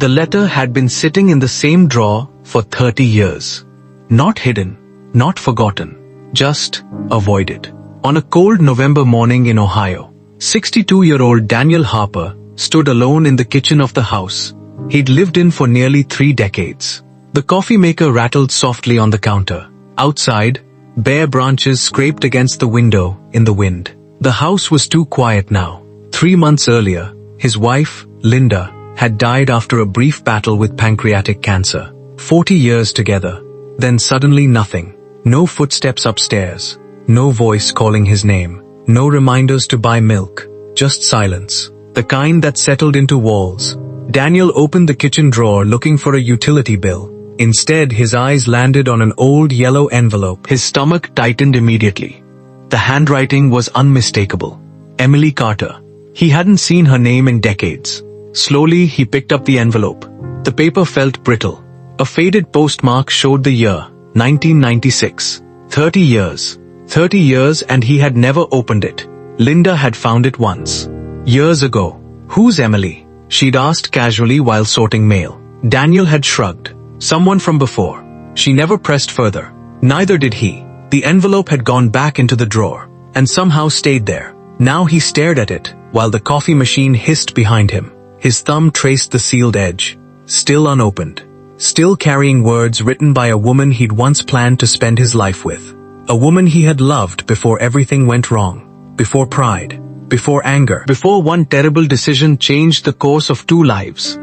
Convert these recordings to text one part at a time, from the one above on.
The letter had been sitting in the same drawer for 30 years. Not hidden, not forgotten, just avoided. On a cold November morning in Ohio, 62-year-old Daniel Harper stood alone in the kitchen of the house he'd lived in for nearly 3 decades. The coffee maker rattled softly on the counter. Outside, bare branches scraped against the window in the wind. The house was too quiet now. 3 months earlier, his wife, Linda, had died after a brief battle with pancreatic cancer. 40 years together. Then suddenly nothing. No footsteps upstairs. No voice calling his name. No reminders to buy milk. Just silence. The kind that settled into walls. Daniel opened the kitchen drawer looking for a utility bill. Instead, his eyes landed on an old yellow envelope. His stomach tightened immediately. The handwriting was unmistakable. Emily Carter. He hadn't seen her name in decades. Slowly, he picked up the envelope. The paper felt brittle. A faded postmark showed the year, 1996. 30 years. 30 years and he had never opened it. Linda had found it once. Years ago. Who's Emily? She'd asked casually while sorting mail. Daniel had shrugged. Someone from before. She never pressed further. Neither did he. The envelope had gone back into the drawer, and somehow stayed there. Now he stared at it, while the coffee machine hissed behind him. His thumb traced the sealed edge. Still unopened. Still carrying words written by a woman he'd once planned to spend his life with. A woman he had loved before everything went wrong. Before pride. Before anger. Before one terrible decision changed the course of 2 lives.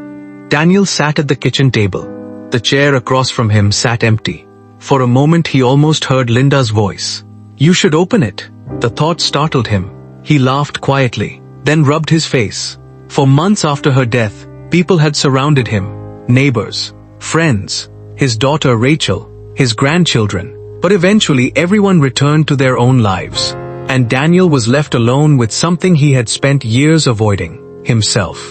Daniel sat at the kitchen table. The chair across from him sat empty. For a moment he almost heard Linda's voice. "You should open it." The thought startled him. He laughed quietly, then rubbed his face. For months after her death, people had surrounded him. Neighbors, friends, his daughter Rachel, his grandchildren. But eventually everyone returned to their own lives. And Daniel was left alone with something he had spent years avoiding, himself.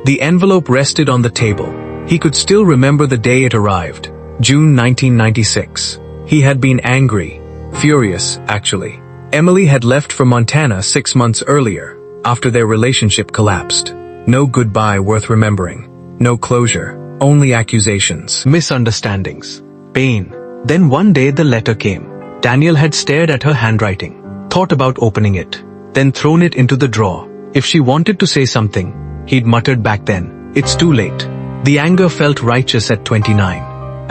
The envelope rested on the table. He could still remember the day it arrived. June 1996. He had been angry. Furious, actually. Emily had left for Montana 6 months earlier, after their relationship collapsed. No goodbye worth remembering. No closure. Only accusations. Misunderstandings. Pain. Then one day the letter came. Daniel had stared at her handwriting. Thought about opening it. Then thrown it into the drawer. If she wanted to say something, he'd muttered back then, "It's too late." The anger felt righteous at 29.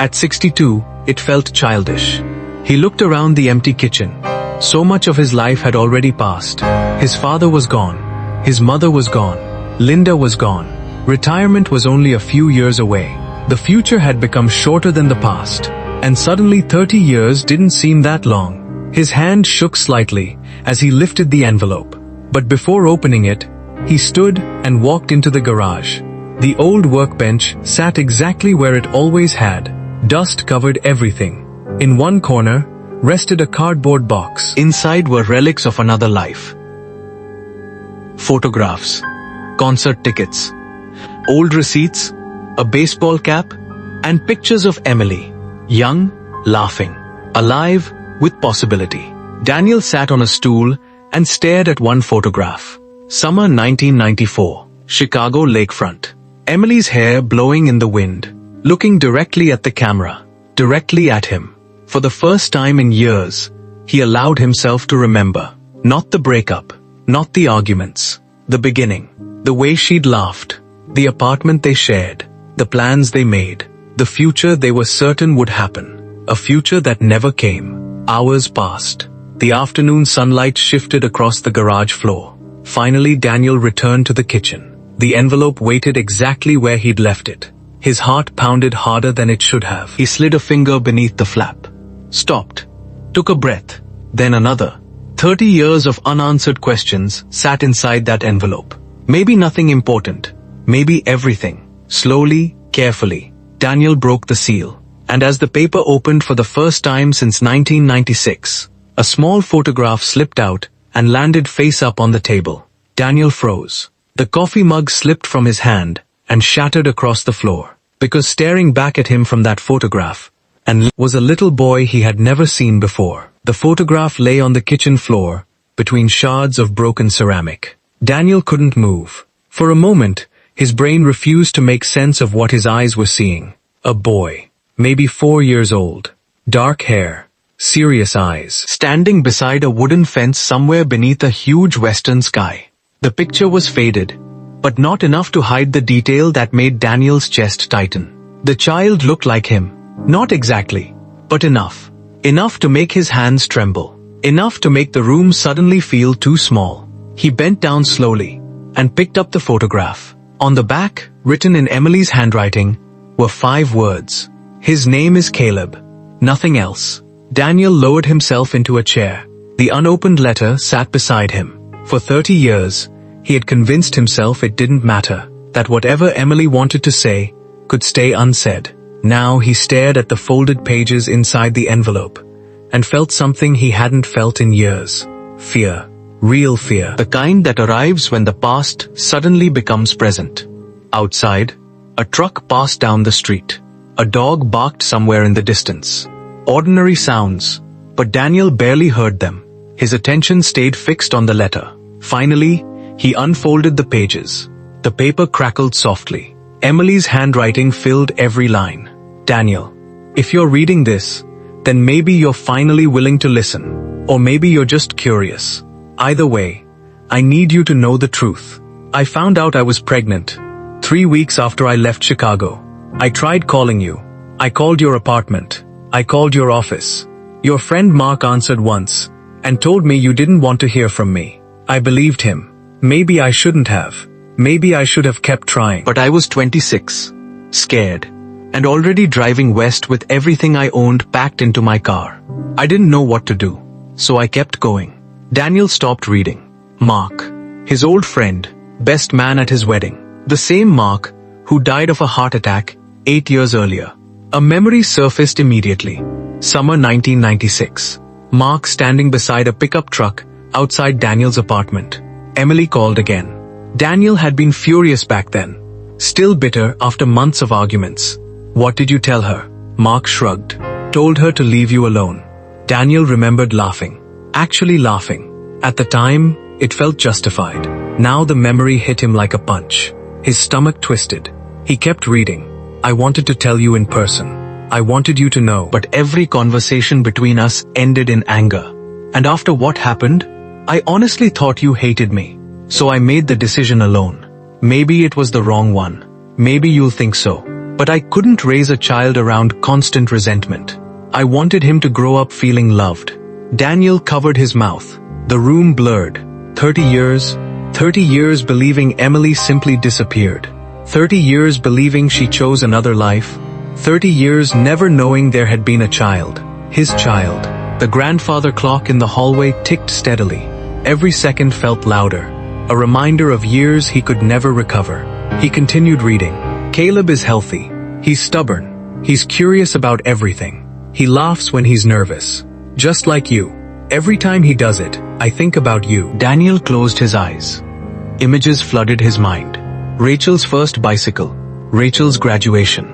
At 62, it felt childish. He looked around the empty kitchen. So much of his life had already passed. His father was gone. His mother was gone. Linda was gone. Retirement was only a few years away. The future had become shorter than the past. And suddenly 30 years didn't seem that long. His hand shook slightly as he lifted the envelope. But before opening it, he stood and walked into the garage. The old workbench sat exactly where it always had. Dust covered everything. In one corner, rested a cardboard box. Inside were relics of another life. Photographs, concert tickets, old receipts, a baseball cap, and pictures of Emily. Young, laughing, alive, with possibility. Daniel sat on a stool and stared at one photograph. Summer 1994, Chicago lakefront. Emily's hair blowing in the wind, looking directly at the camera, directly at him. For the first time in years, he allowed himself to remember. Not the breakup, not the arguments, the beginning, the way she'd laughed, the apartment they shared, the plans they made, the future they were certain would happen, a future that never came. Hours passed. The afternoon sunlight shifted across the garage floor. Finally, Daniel returned to the kitchen. The envelope waited exactly where he'd left it. His heart pounded harder than it should have. He slid a finger beneath the flap. Stopped. Took a breath. Then another. 30 years of unanswered questions sat inside that envelope. Maybe nothing important. Maybe everything. Slowly, carefully, Daniel broke the seal. And as the paper opened for the first time since 1996, a small photograph slipped out and landed face up on the table. Daniel froze. The coffee mug slipped from his hand and shattered across the floor. Because staring back at him from that photograph was a little boy he had never seen before. The photograph lay on the kitchen floor, between shards of broken ceramic. Daniel couldn't move. For a moment, His brain refused to make sense of what his eyes were seeing. A boy, maybe 4 years old, dark hair, serious eyes, standing beside a wooden fence somewhere beneath a huge western sky. The picture was faded, but not enough to hide the detail that made Daniel's chest tighten. The child looked like him. Not exactly, but enough. Enough to make his hands tremble. Enough to make the room suddenly feel too small. He bent down slowly and picked up the photograph. On the back, written in Emily's handwriting, were 5 words. His name is Caleb. Nothing else. Daniel lowered himself into a chair. The unopened letter sat beside him. For 30 years, he had convinced himself it didn't matter, that whatever Emily wanted to say could stay unsaid. Now he stared at the folded pages inside the envelope and felt something he hadn't felt in years. Fear. Real fear. The kind that arrives when the past suddenly becomes present. Outside, a truck passed down the street. A dog barked somewhere in the distance. Ordinary sounds, but Daniel barely heard them. His attention stayed fixed on the letter. Finally, he unfolded the pages. The paper crackled softly. Emily's handwriting filled every line. Daniel, if you're reading this, then maybe you're finally willing to listen. Or maybe you're just curious. Either way, I need you to know the truth. I found out I was pregnant 3 weeks after I left Chicago. I tried calling you. I called your apartment. I called your office. Your friend Mark answered once and told me you didn't want to hear from me. I believed him. Maybe I shouldn't have. Maybe I should have kept trying. But I was 26, scared, and already driving west with everything I owned packed into my car. I didn't know what to do, so I kept going. Daniel stopped reading. Mark, his old friend, best man at his wedding. The same Mark who died of a heart attack 8 years earlier. A memory surfaced immediately. Summer 1996. Mark standing beside a pickup truck outside Daniel's apartment. Emily called again. Daniel had been furious back then, still bitter after months of arguments. What did you tell her? Mark shrugged. Told her to leave you alone. Daniel remembered laughing. Actually laughing. At the time, it felt justified. Now the memory hit him like a punch. His stomach twisted. He kept reading. I wanted to tell you in person. I wanted you to know. But every conversation between us ended in anger. And after what happened, I honestly thought you hated me. So I made the decision alone. Maybe it was the wrong one. Maybe you'll think so. But I couldn't raise a child around constant resentment. I wanted him to grow up feeling loved. Daniel covered his mouth. The room blurred. 30 years believing Emily simply disappeared. 30 years believing she chose another life. 30 years never knowing there had been a child. His child. The grandfather clock in the hallway ticked steadily. Every second felt louder. A reminder of years he could never recover. He continued reading. Caleb is healthy. He's stubborn. He's curious about everything. He laughs when he's nervous. Just like you. Every time he does it, I think about you. Daniel closed his eyes. Images flooded his mind. Rachel's first bicycle. Rachel's graduation.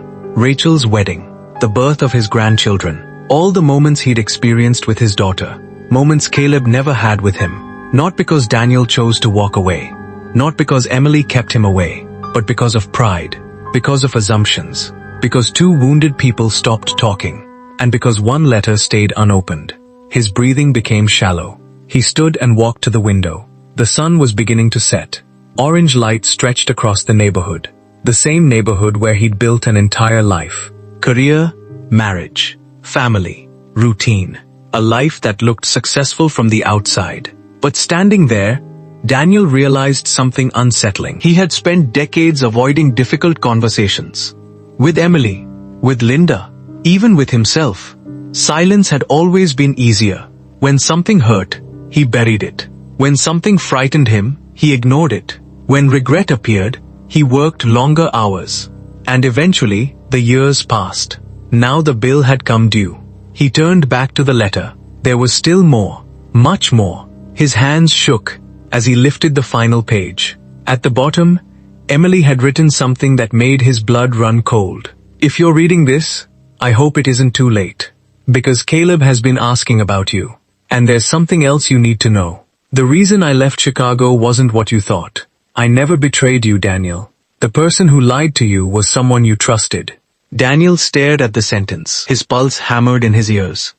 Rachel's wedding. The birth of his grandchildren. All the moments he'd experienced with his daughter. Moments Caleb never had with him. Not because Daniel chose to walk away. Not because Emily kept him away. But because of pride. Because of assumptions. Because 2 wounded people stopped talking. And because one letter stayed unopened. His breathing became shallow. He stood and walked to the window. The sun was beginning to set. Orange light stretched across the neighborhood. The same neighborhood where he'd built an entire life. Career, marriage, family, routine. A life that looked successful from the outside. But standing there, Daniel realized something unsettling. He had spent decades avoiding difficult conversations. With Emily, with Linda, even with himself. Silence had always been easier. When something hurt, he buried it. When something frightened him, he ignored it. When regret appeared, he worked longer hours. And eventually, the years passed. Now the bill had come due. He turned back to the letter. There was still more, much more. His hands shook as he lifted the final page. At the bottom, Emily had written something that made his blood run cold. If you're reading this, I hope it isn't too late. Because Caleb has been asking about you. And there's something else you need to know. The reason I left Chicago wasn't what you thought. I never betrayed you, Daniel. The person who lied to you was someone you trusted. Daniel stared at the sentence, his pulse hammered in his ears.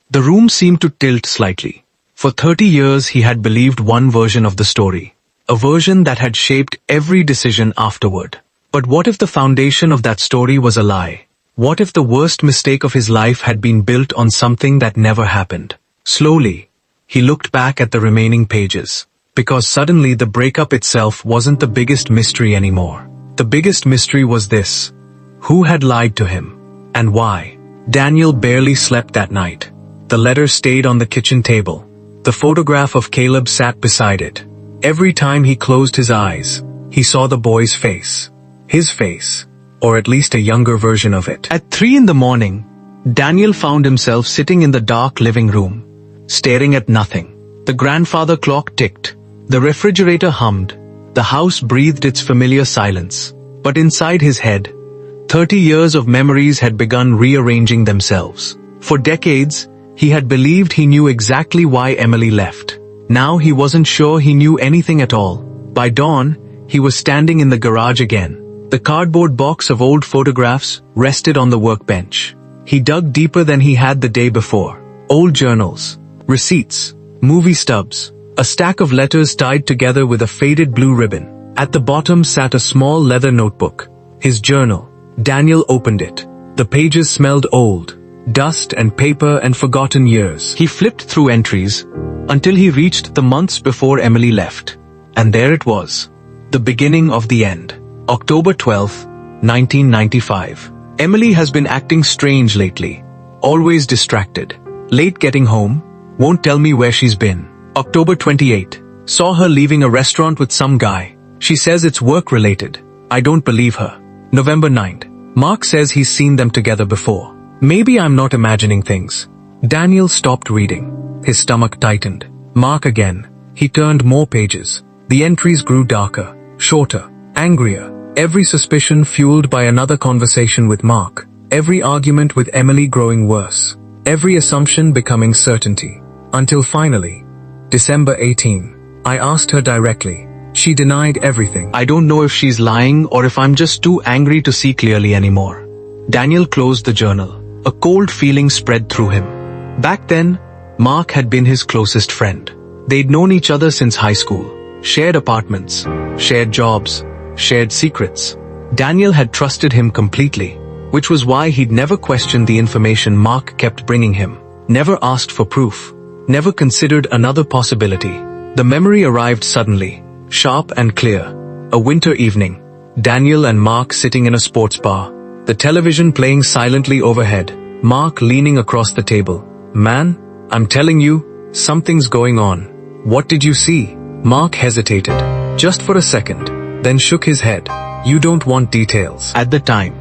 The room seemed to tilt slightly. For 30 years he had believed one version of the story, a version that had shaped every decision afterward. But what if the foundation of that story was a lie? What if the worst mistake of his life had been built on something that never happened? Slowly, he looked back at the remaining pages, because suddenly the breakup itself wasn't the biggest mystery anymore. The biggest mystery was this: who had lied to him, and why? Daniel barely slept that night. The letter stayed on the kitchen table. The photograph of Caleb sat beside it. Every time he closed his eyes, he saw the boy's face. His face, or at least a younger version of it. At 3 in the morning, Daniel found himself sitting in the dark living room, staring at nothing. The grandfather clock ticked. The refrigerator hummed. The house breathed its familiar silence. But inside his head, 30 years of memories had begun rearranging themselves. For decades, he had believed he knew exactly why Emily left. Now he wasn't sure he knew anything at all. By dawn, he was standing in the garage again. The cardboard box of old photographs rested on the workbench. He dug deeper than he had the day before. Old journals, receipts, movie stubs, a stack of letters tied together with a faded blue ribbon. At the bottom sat a small leather notebook. His journal. Daniel opened it. The pages smelled old. Dust and paper and forgotten years. He flipped through entries until he reached the months before Emily left. And there it was. The beginning of the end. October 12th, 1995. Emily has been acting strange lately. Always distracted. Late getting home. Won't tell me where she's been. October 28th. Saw her leaving a restaurant with some guy. She says it's work-related. I don't believe her. November 9th. Mark says he's seen them together before. Maybe I'm not imagining things. Daniel stopped reading. His stomach tightened. Mark again. He turned more pages. The entries grew darker, shorter, angrier. Every suspicion fueled by another conversation with Mark. Every argument with Emily growing worse. Every assumption becoming certainty. Until finally, December 18. I asked her directly. She denied everything. I don't know if she's lying or if I'm just too angry to see clearly anymore. Daniel closed the journal. A cold feeling spread through him. Back then, Mark had been his closest friend. They'd known each other since high school. Shared apartments. Shared jobs. Shared secrets. Daniel had trusted him completely, which was why he'd never questioned the information Mark kept bringing him. Never asked for proof. Never considered another possibility. The memory arrived suddenly, sharp and clear. A winter evening. Daniel and Mark sitting in a sports bar. The television playing silently overhead. Mark leaning across the table. Man, I'm telling you, something's going on. What did you see? Mark hesitated, just for a second, then shook his head. You don't want details. At the time,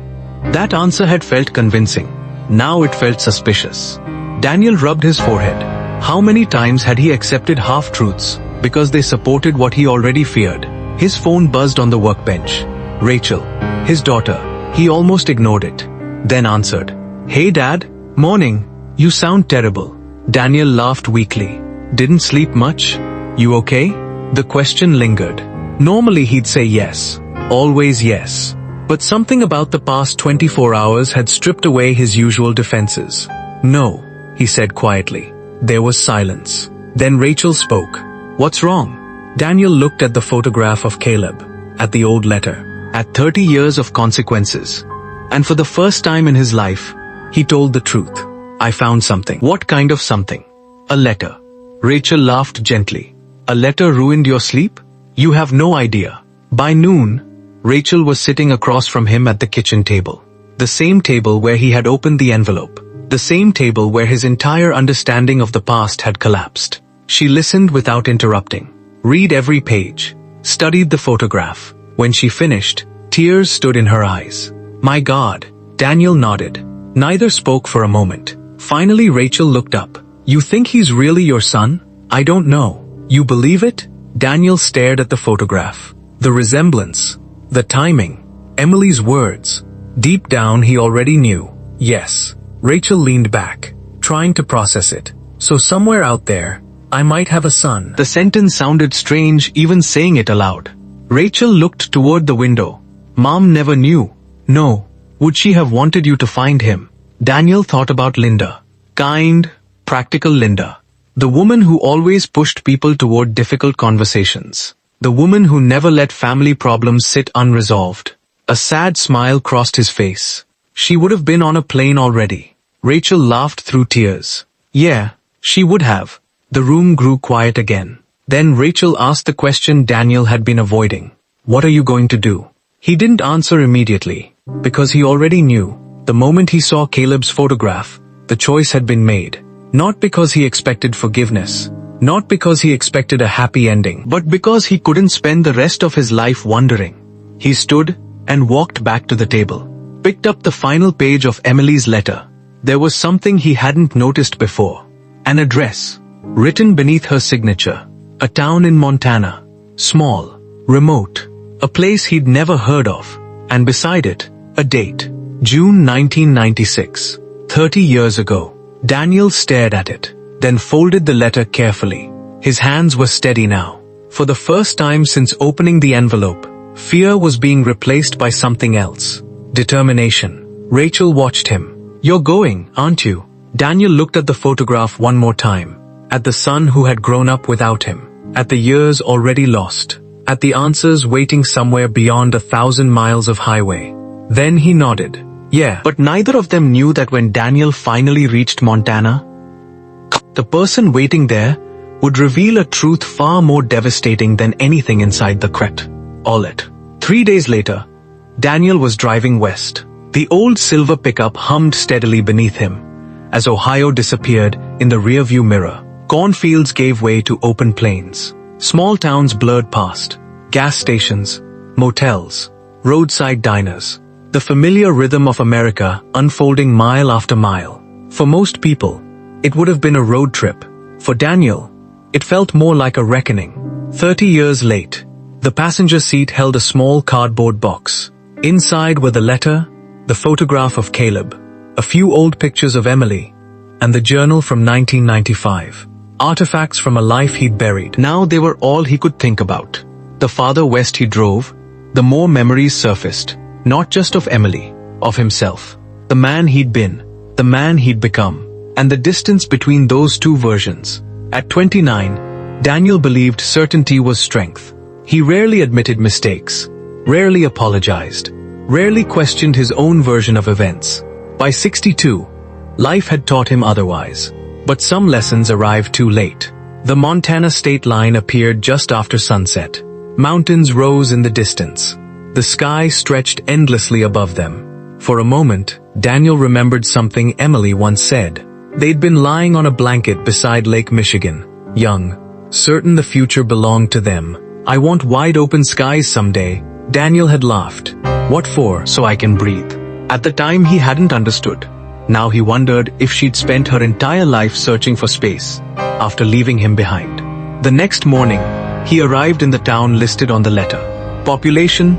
that answer had felt convincing. Now it felt suspicious. Daniel rubbed his forehead. How many times had he accepted half-truths because they supported what he already feared? His phone buzzed on the workbench. Rachel, his daughter. He almost ignored it, then answered. Hey Dad, morning. You sound terrible. Daniel laughed weakly. Didn't sleep much? You okay? The question lingered. Normally he'd say yes. Always yes. But something about the past 24 hours had stripped away his usual defenses. No, he said quietly. There was silence. Then Rachel spoke. What's wrong? Daniel looked at the photograph of Caleb, at the old letter. At 30 years of consequences. And for the first time in his life, he told the truth. I found something. What kind of something? A letter. Rachel laughed gently. A letter ruined your sleep? You have no idea. By noon, Rachel was sitting across from him at the kitchen table. The same table where he had opened the envelope. The same table where his entire understanding of the past had collapsed. She listened without interrupting. Read every page. Studied the photograph. When she finished, tears stood in her eyes. My God. Daniel nodded. Neither spoke for a moment. Finally Rachel looked up. You think he's really your son? I don't know. You believe it? Daniel stared at the photograph. The resemblance. The timing. Emily's words. Deep down he already knew. Yes. Rachel leaned back, trying to process it. So somewhere out there, I might have a son. The sentence sounded strange even saying it aloud. Rachel looked toward the window. Mom never knew. No. Would she have wanted you to find him? Daniel thought about Linda. Kind, practical Linda. The woman who always pushed people toward difficult conversations. The woman who never let family problems sit unresolved. A sad smile crossed his face. She would have been on a plane already. Rachel laughed through tears. Yeah, she would have. The room grew quiet again. Then Rachel asked the question Daniel had been avoiding. What are you going to do? He didn't answer immediately, because he already knew. The moment he saw Caleb's photograph, the choice had been made. Not because he expected forgiveness, not because he expected a happy ending, but because he couldn't spend the rest of his life wondering. He stood and walked back to the table, picked up the final page of Emily's letter. There was something he hadn't noticed before. An address, written beneath her signature. A town in Montana. Small, remote, a place he'd never heard of. And beside it, a date. June 1996. 30 years ago. Daniel stared at it, then folded the letter carefully. His hands were steady now. For the first time since opening the envelope, fear was being replaced by something else. Determination. Rachel watched him. You're going, aren't you? Daniel looked at the photograph one more time. At the son who had grown up without him. At the years already lost. At the answers waiting somewhere beyond 1,000 miles of highway. Then he nodded. Yeah, but neither of them knew that when Daniel finally reached Montana, the person waiting there would reveal a truth far more devastating than anything inside the Cret. Olet. 3 days later, Daniel was driving west. The old silver pickup hummed steadily beneath him. As Ohio disappeared in the rearview mirror, cornfields gave way to open plains. Small towns blurred past. Gas stations, motels, roadside diners. The familiar rhythm of America unfolding mile after mile. For most people, it would have been a road trip. For Daniel, it felt more like a reckoning. 30 years late, the passenger seat held a small cardboard box. Inside were the letter, the photograph of Caleb, a few old pictures of Emily, and the journal from 1995. Artifacts from a life he'd buried. Now they were all he could think about. The farther west he drove, the more memories surfaced. Not just of Emily, of himself. The man he'd been, the man he'd become, and the distance between those two versions. At 29, Daniel believed certainty was strength. He rarely admitted mistakes, rarely apologized, rarely questioned his own version of events. By 62, life had taught him otherwise. But some lessons arrived too late. The Montana state line appeared just after sunset. Mountains rose in the distance. The sky stretched endlessly above them. For a moment, Daniel remembered something Emily once said. They'd been lying on a blanket beside Lake Michigan, young, certain the future belonged to them. I want wide open skies someday, Daniel had laughed. What for? So I can breathe. At the time he hadn't understood. Now he wondered if she'd spent her entire life searching for space, after leaving him behind. The next morning, he arrived in the town listed on the letter. Population,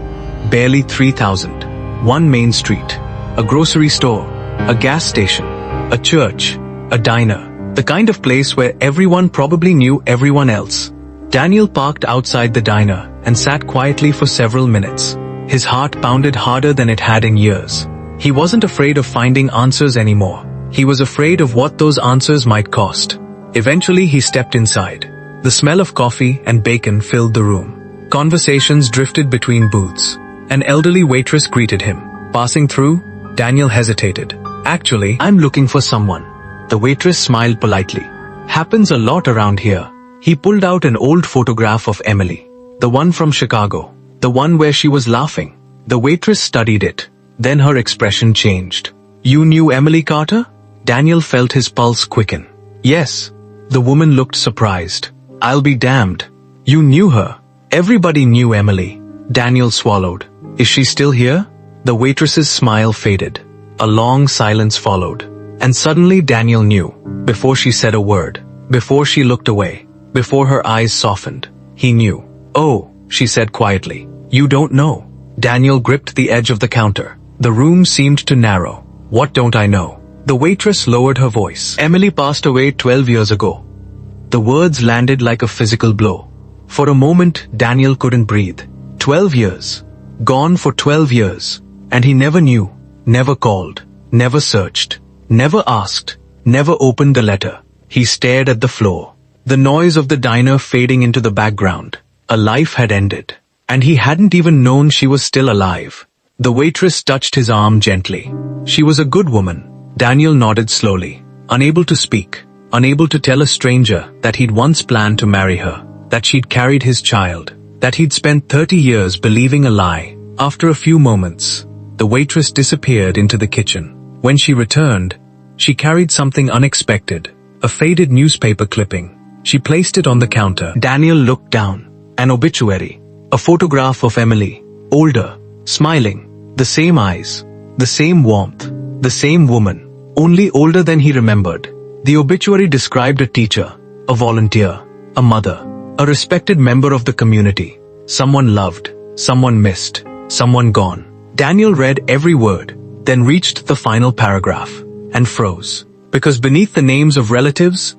barely 3,000. One main street, a grocery store, a gas station, a church, a diner, the kind of place where everyone probably knew everyone else. Daniel parked outside the diner and sat quietly for several minutes. His heart pounded harder than it had in years. He wasn't afraid of finding answers anymore. He was afraid of what those answers might cost. Eventually he stepped inside. The smell of coffee and bacon filled the room. Conversations drifted between booths. An elderly waitress greeted him. Passing through, Daniel hesitated. Actually, I'm looking for someone. The waitress smiled politely. Happens a lot around here. He pulled out an old photograph of Emily. The one from Chicago. The one where she was laughing. The waitress studied it. Then her expression changed. You knew Emily Carter? Daniel felt his pulse quicken. Yes. The woman looked surprised. I'll be damned. You knew her. Everybody knew Emily. Daniel swallowed. Is she still here? The waitress's smile faded. A long silence followed. And suddenly Daniel knew. Before she said a word. Before she looked away. Before her eyes softened. He knew. Oh, she said quietly. You don't know. Daniel gripped the edge of the counter. The room seemed to narrow. What don't I know? The waitress lowered her voice. Emily passed away 12 years ago. The words landed like a physical blow. For a moment, Daniel couldn't breathe. 12 years. Gone for 12 years. And he never knew, never called, never searched, never asked, never opened the letter. He stared at the floor. The noise of the diner fading into the background. A life had ended. And he hadn't even known she was still alive. The waitress touched his arm gently. She was a good woman. Daniel nodded slowly, unable to speak, unable to tell a stranger that he'd once planned to marry her, that she'd carried his child, that he'd spent 30 years believing a lie. After a few moments, the waitress disappeared into the kitchen. When she returned, she carried something unexpected, a faded newspaper clipping. She placed it on the counter. Daniel looked down. An obituary. A photograph of Emily. Older. Smiling. The same eyes. The same warmth. The same woman. Only older than he remembered. The obituary described a teacher, a volunteer, a mother, a respected member of the community. Someone loved. Someone missed. Someone gone. Daniel read every word, then reached the final paragraph, and froze. Because beneath the names of relatives,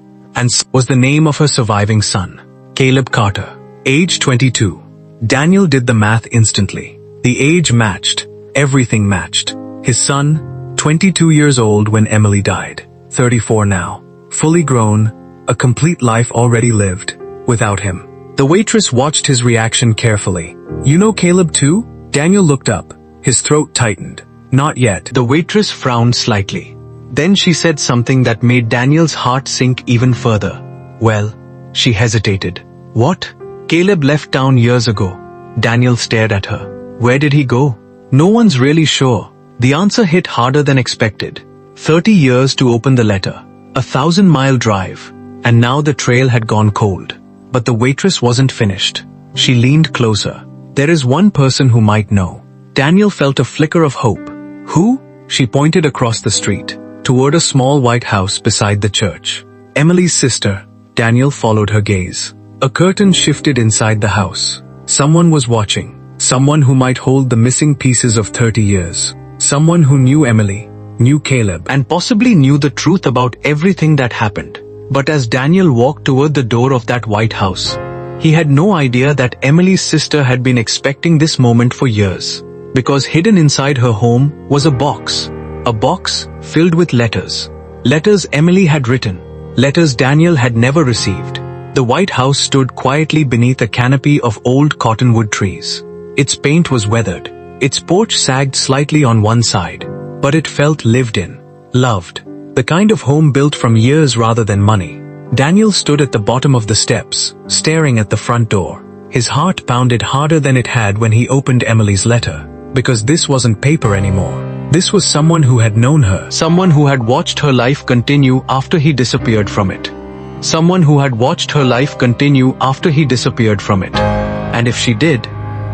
was the name of her surviving son, Caleb Carter, age 22. Daniel did the math instantly. The age matched. Everything matched. His son, 22 years old when Emily died, 34 now, fully grown, a complete life already lived, without him. The waitress watched his reaction carefully. You know Caleb too? Daniel looked up. His throat tightened. Not yet. The waitress frowned slightly. Then she said something that made Daniel's heart sink even further. Well, she hesitated. What? Caleb left town years ago. Daniel stared at her. Where did he go? No one's really sure. The answer hit harder than expected. 30 years to open the letter. A 1,000-mile drive. And now the trail had gone cold. But the waitress wasn't finished. She leaned closer. There is one person who might know. Daniel felt a flicker of hope. Who? She pointed across the street, toward a small white house beside the church. Emily's sister. Daniel followed her gaze. A curtain shifted inside the house. Someone was watching. Someone who might hold the missing pieces of 30 years. Someone who knew Emily, knew Caleb, and possibly knew the truth about everything that happened. But as Daniel walked toward the door of that white house, he had no idea that Emily's sister had been expecting this moment for years. Because hidden inside her home was a box filled with letters. Letters Emily had written. Letters Daniel had never received. The White House stood quietly beneath a canopy of old cottonwood trees. Its paint was weathered. Its porch sagged slightly on one side. But it felt lived in, loved. The kind of home built from years rather than money. Daniel stood at the bottom of the steps, staring at the front door. His heart pounded harder than it had when he opened Emily's letter. Because this wasn't paper anymore. This was someone who had known her. Someone who had watched her life continue after he disappeared from it. Someone who had watched her life continue after he disappeared from it. And if she did,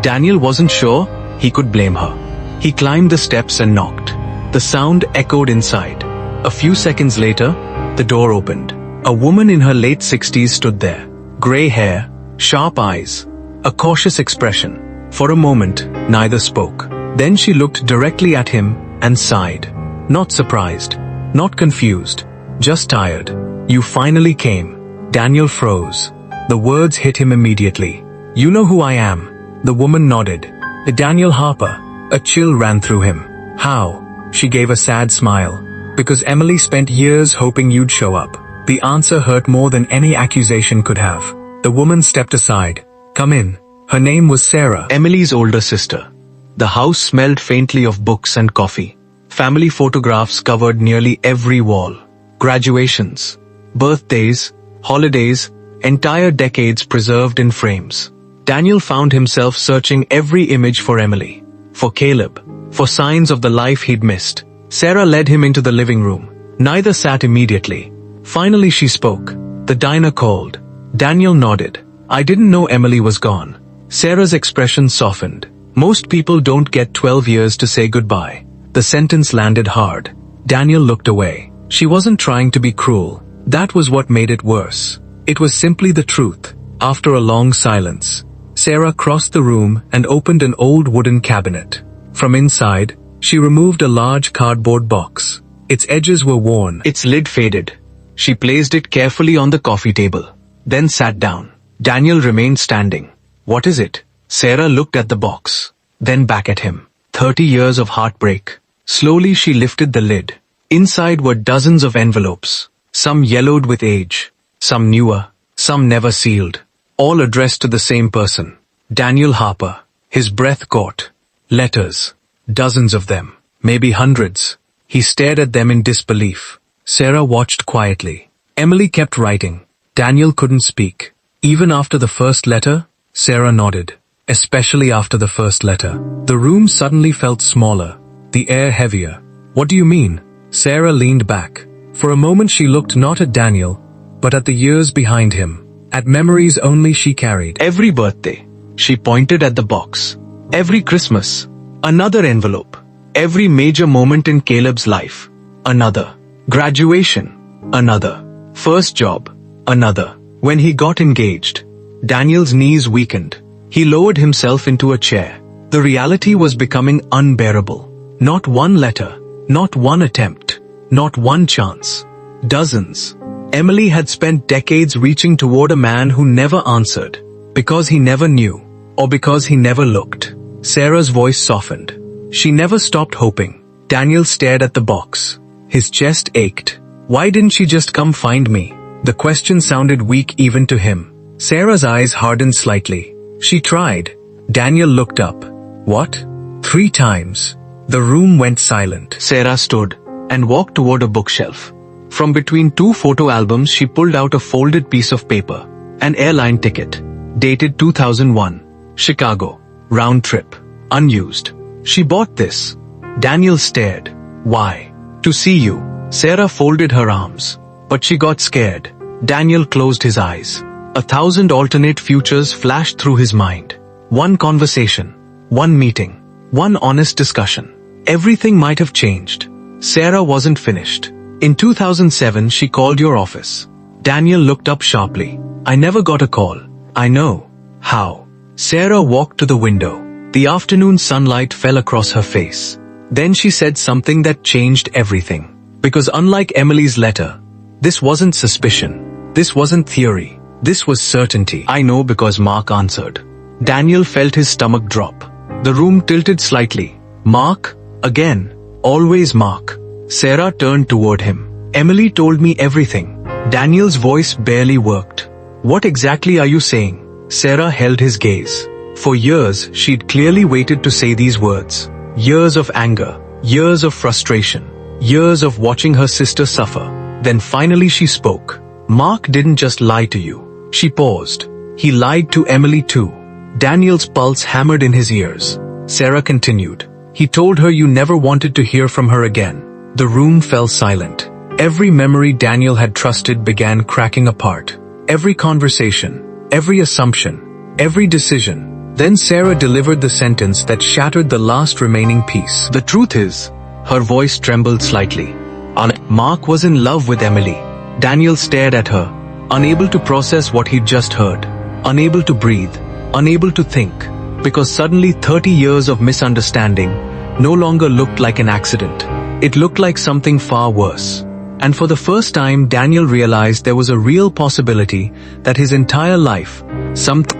Daniel wasn't sure he could blame her. He climbed the steps and knocked. The sound echoed inside. A few seconds later, the door opened. A woman in her late 60s stood there. Gray hair, sharp eyes, a cautious expression. For a moment, neither spoke. Then she looked directly at him and sighed. Not surprised, not confused, just tired. You finally came. Daniel froze. The words hit him immediately. You know who I am. The woman nodded. Daniel Harper. A chill ran through him. How? She gave a sad smile. Because Emily spent years hoping you'd show up. The answer hurt more than any accusation could have. The woman stepped aside. Come in. Her name was Sarah, Emily's older sister. The house smelled faintly of books and coffee. Family photographs covered nearly every wall. Graduations, birthdays, holidays, entire decades preserved in frames. Daniel found himself searching every image for Emily, for Caleb, for signs of the life he'd missed. Sarah led him into the living room. Neither sat immediately. Finally she spoke. The diner called. Daniel nodded. I didn't know Emily was gone. Sarah's expression softened. Most people don't get 12 years to say goodbye. The sentence landed hard. Daniel looked away. She wasn't trying to be cruel. That was what made it worse. It was simply the truth. After a long silence, Sarah crossed the room and opened an old wooden cabinet. From inside, she removed a large cardboard box. Its edges were worn, its lid faded. She placed it carefully on the coffee table, then sat down. Daniel remained standing. What is it? Sarah looked at the box. then back at him. 30 years of heartbreak. Slowly she lifted the lid. Inside were dozens of envelopes, some yellowed with age, some newer, some never sealed, all addressed to the same person. Daniel Harper. His breath caught. Letters. Dozens of them. Maybe hundreds. He stared at them in disbelief. Sarah watched quietly. Emily kept writing. Daniel couldn't speak. Even after the first letter, Sarah nodded. Especially after the first letter. The room suddenly felt smaller. The air heavier. What do you mean? Sarah leaned back. For a moment she looked not at Daniel, but at the years behind him. At memories only she carried. Every birthday. She pointed at the box. Every Christmas. Another envelope. Every major moment in Caleb's life. Another. Graduation. Another. First job. Another. When he got engaged, Daniel's knees weakened. He lowered himself into a chair. The reality was becoming unbearable. Not one letter. Not one attempt. Not one chance. Dozens. Emily had spent decades reaching toward a man who never answered. Because he never knew. Or because he never looked. Sarah's voice softened. She never stopped hoping. Daniel stared at the box. His chest ached. Why didn't she just come find me? The question sounded weak even to him. Sarah's eyes hardened slightly. She tried. Daniel looked up. What? 3 times. The room went silent. Sarah stood and walked toward a bookshelf. From between 2 photo albums she pulled out a folded piece of paper. An airline ticket. Dated 2001. Chicago. Round trip. Unused. She bought this. Daniel stared. Why? To see you. Sarah folded her arms. But she got scared. Daniel closed his eyes. 1,000 alternate futures flashed through his mind. One conversation. One meeting. One honest discussion. Everything might have changed. Sarah wasn't finished. In 2007 she called your office. Daniel looked up sharply. I never got a call. I know. How? Sarah walked to the window. The afternoon sunlight fell across her face. Then she said something that changed everything. Because unlike Emily's letter, this wasn't suspicion. This wasn't theory. This was certainty. I know because Mark answered. Daniel felt his stomach drop. The room tilted slightly. Mark? Again. Always Mark. Sarah turned toward him. Emily told me everything. Daniel's voice barely worked. What exactly are you saying? Sarah held his gaze. For years, she'd clearly waited to say these words. Years of anger. Years of frustration. Years of watching her sister suffer. Then finally she spoke. Mark didn't just lie to you. She paused. He lied to Emily too. Daniel's pulse hammered in his ears. Sarah continued. He told her you never wanted to hear from her again. The room fell silent. Every memory Daniel had trusted began cracking apart. Every conversation. Every assumption. Every decision. Then Sarah delivered the sentence that shattered the last remaining piece. The truth is, her voice trembled slightly. Mark was in love with Emily. Daniel stared at her, unable to process what he'd just heard, unable to breathe, unable to think, because suddenly 30 years of misunderstanding no longer looked like an accident. It looked like something far worse. And for the first time, Daniel realized there was a real possibility that his entire life,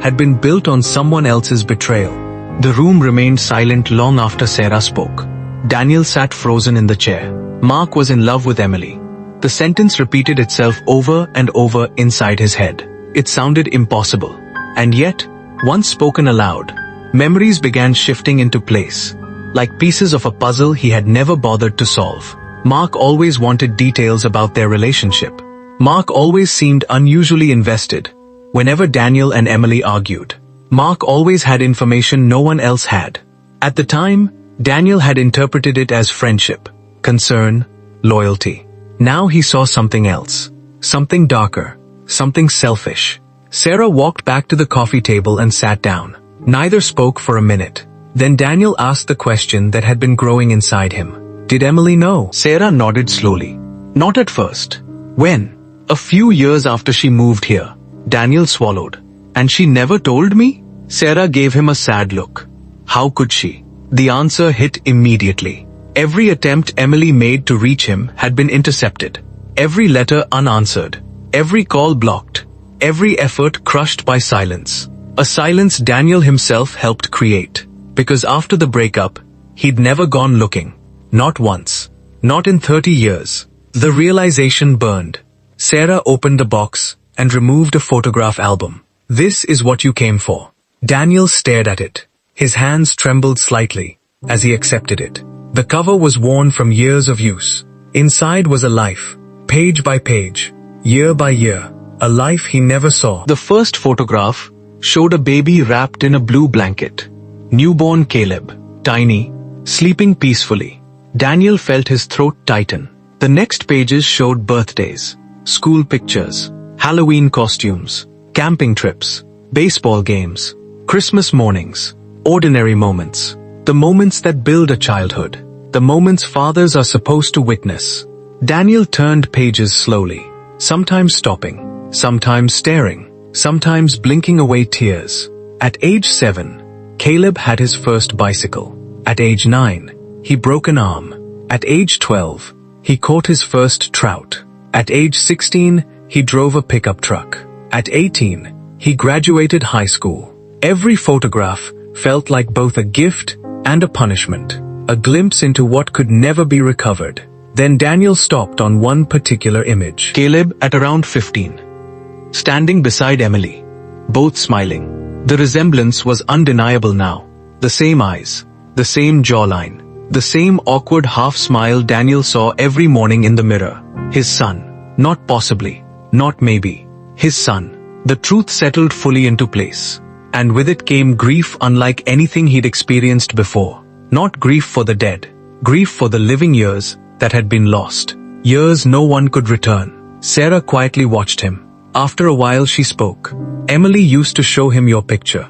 had been built on someone else's betrayal. The room remained silent long after Sarah spoke. Daniel sat frozen in the chair. Mark was in love with Emily. The sentence repeated itself over and over inside his head. It sounded impossible. And yet, once spoken aloud, memories began shifting into place, like pieces of a puzzle he had never bothered to solve. Mark always wanted details about their relationship. Mark always seemed unusually invested whenever Daniel and Emily argued. Mark always had information no one else had. At the time, Daniel had interpreted it as friendship, concern, loyalty. Now he saw something else. Something darker. Something selfish. Sarah walked back to the coffee table and sat down. Neither spoke for a minute. Then Daniel asked the question that had been growing inside him. Did Emily know? Sarah nodded slowly. Not at first. When? A few years after she moved here. Daniel swallowed. And she never told me? Sarah gave him a sad look. How could she? The answer hit immediately. Every attempt Emily made to reach him had been intercepted. Every letter unanswered. Every call blocked. Every effort crushed by silence. A silence Daniel himself helped create. Because after the breakup, he'd never gone looking. Not once. Not in 30 years. The realization burned. Sarah opened the box and removed a photograph album. "This is what you came for." Daniel stared at it. His hands trembled slightly as he accepted it. The cover was worn from years of use. Inside was a life, page by page, year by year, a life he never saw. The first photograph showed a baby wrapped in a blue blanket. Newborn Caleb, tiny, sleeping peacefully. Daniel felt his throat tighten. The next pages showed birthdays, school pictures, Halloween costumes, camping trips, baseball games, Christmas mornings, ordinary moments. The moments that build a childhood. The moments fathers are supposed to witness. Daniel turned pages slowly, sometimes stopping, sometimes staring, sometimes blinking away tears. At age 7, Caleb had his first bicycle. At age 9, he broke an arm. At age 12, he caught his first trout. At age 16, he drove a pickup truck. At 18, he graduated high school. Every photograph felt like both a gift and a punishment, a glimpse into what could never be recovered. Then Daniel stopped on one particular image. Caleb at around 15. Standing beside Emily. Both smiling. The resemblance was undeniable now. The same eyes. The same jawline. The same awkward half-smile Daniel saw every morning in the mirror. His son. Not possibly. Not maybe. His son. The truth settled fully into place. And with it came grief unlike anything he'd experienced before. Not grief for the dead. Grief for the living years that had been lost. Years no one could return. Sarah quietly watched him. After a while she spoke. "Emily used to show him your picture."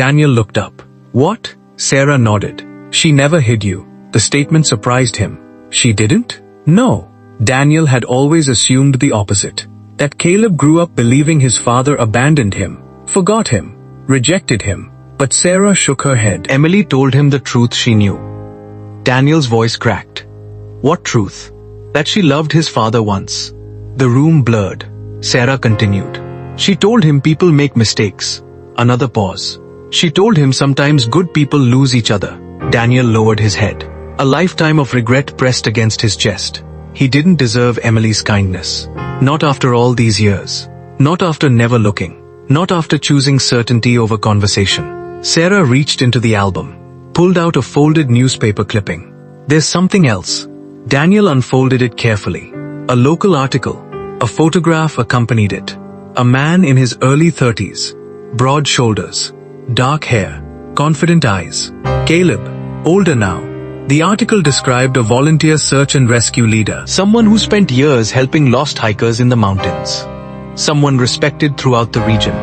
Daniel looked up. "What?" Sarah nodded. "She never hid you." The statement surprised him. "She didn't?" "No." Daniel had always assumed the opposite. That Caleb grew up believing his father abandoned him, forgot him, rejected him. But Sarah shook her head. Emily told him the truth she knew. Daniel's voice cracked. "What truth?" "That she loved his father once." The room blurred. Sarah continued. "She told him people make mistakes." Another pause. "She told him sometimes good people lose each other." Daniel lowered his head. A lifetime of regret pressed against his chest. He didn't deserve Emily's kindness. Not after all these years. Not after never looking. Not after choosing certainty over conversation. Sarah reached into the album, pulled out a folded newspaper clipping. "There's something else." Daniel unfolded it carefully. A local article. A photograph accompanied it. A man in his early 30s. Broad shoulders. Dark hair. Confident eyes. Caleb. Older now. The article described a volunteer search and rescue leader. Someone who spent years helping lost hikers in the mountains. Someone respected throughout the region.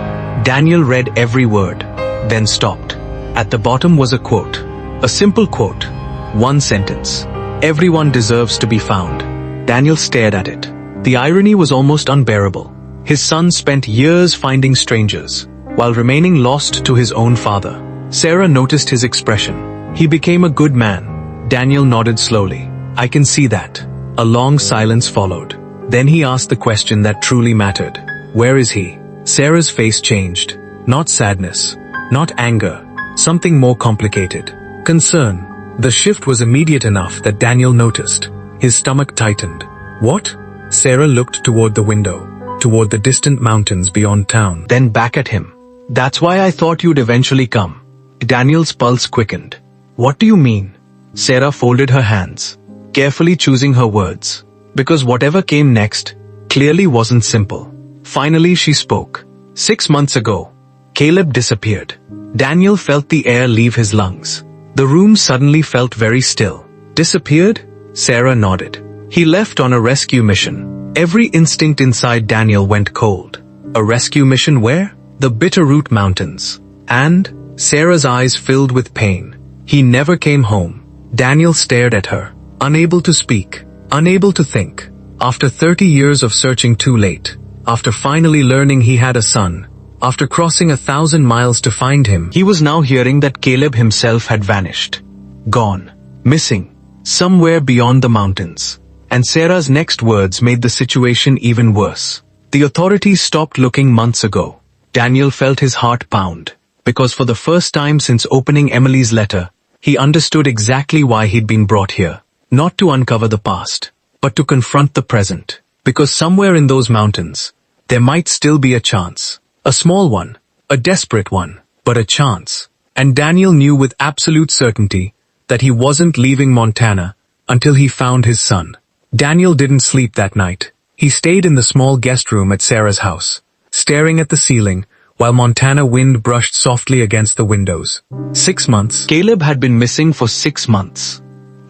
Daniel read every word, then stopped. At the bottom was a quote. A simple quote. One sentence. "Everyone deserves to be found." Daniel stared at it. The irony was almost unbearable. His son spent years finding strangers, while remaining lost to his own father. Sarah noticed his expression. "He became a good man." Daniel nodded slowly. "I can see that." A long silence followed. Then he asked the question that truly mattered. "Where is he?" Sarah's face changed. Not sadness. Not anger. Something more complicated. Concern. The shift was immediate enough that Daniel noticed. His stomach tightened. "What?" Sarah looked toward the window, toward the distant mountains beyond town. Then back at him. "That's why I thought you'd eventually come." Daniel's pulse quickened. "What do you mean?" Sarah folded her hands, carefully choosing her words. Because whatever came next clearly wasn't simple. Finally she spoke. 6 months ago, Caleb disappeared. Daniel felt the air leave his lungs. The room suddenly felt very still. "Disappeared?" Sarah nodded. "He left on a rescue mission." Every instinct inside Daniel went cold. A rescue mission where? The Bitterroot Mountains. And Sarah's eyes filled with pain. He never came home. Daniel stared at her, unable to speak, unable to think. After 30 years of searching too late, after finally learning he had a son, after crossing 1,000 miles to find him, he was now hearing that Caleb himself had vanished. Gone. Missing. Somewhere beyond the mountains. And Sarah's next words made the situation even worse. "The authorities stopped looking months ago." Daniel felt his heart pound. because for the first time since opening Emily's letter, he understood exactly why he'd been brought here. Not to uncover the past, but to confront the present. Because somewhere in those mountains, there might still be a chance. A small one, a desperate one, but a chance. And Daniel knew with absolute certainty that he wasn't leaving Montana until he found his son. Daniel didn't sleep that night. He stayed in the small guest room at Sarah's house, staring at the ceiling while Montana wind brushed softly against the windows. 6 months. Caleb had been missing for 6 months.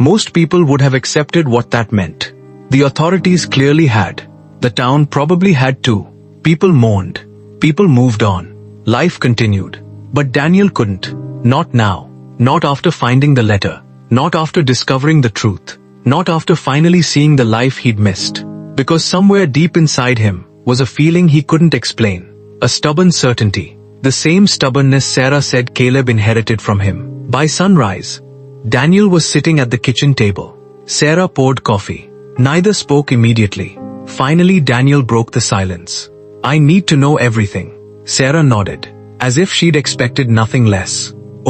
Most people would have accepted what that meant. The authorities clearly had. The town probably had too. People mourned. People moved on. Life continued. But Daniel couldn't. Not now. Not after finding the letter. Not after discovering the truth. Not after finally seeing the life he'd missed. Because somewhere deep inside him was a feeling he couldn't explain. A stubborn certainty. The same stubbornness Sarah said Caleb inherited from him. By sunrise, Daniel was sitting at the kitchen table. Sarah poured coffee. Neither spoke immediately. Finally, Daniel broke the silence. "I need to know everything." Sarah nodded, as if she'd expected nothing less.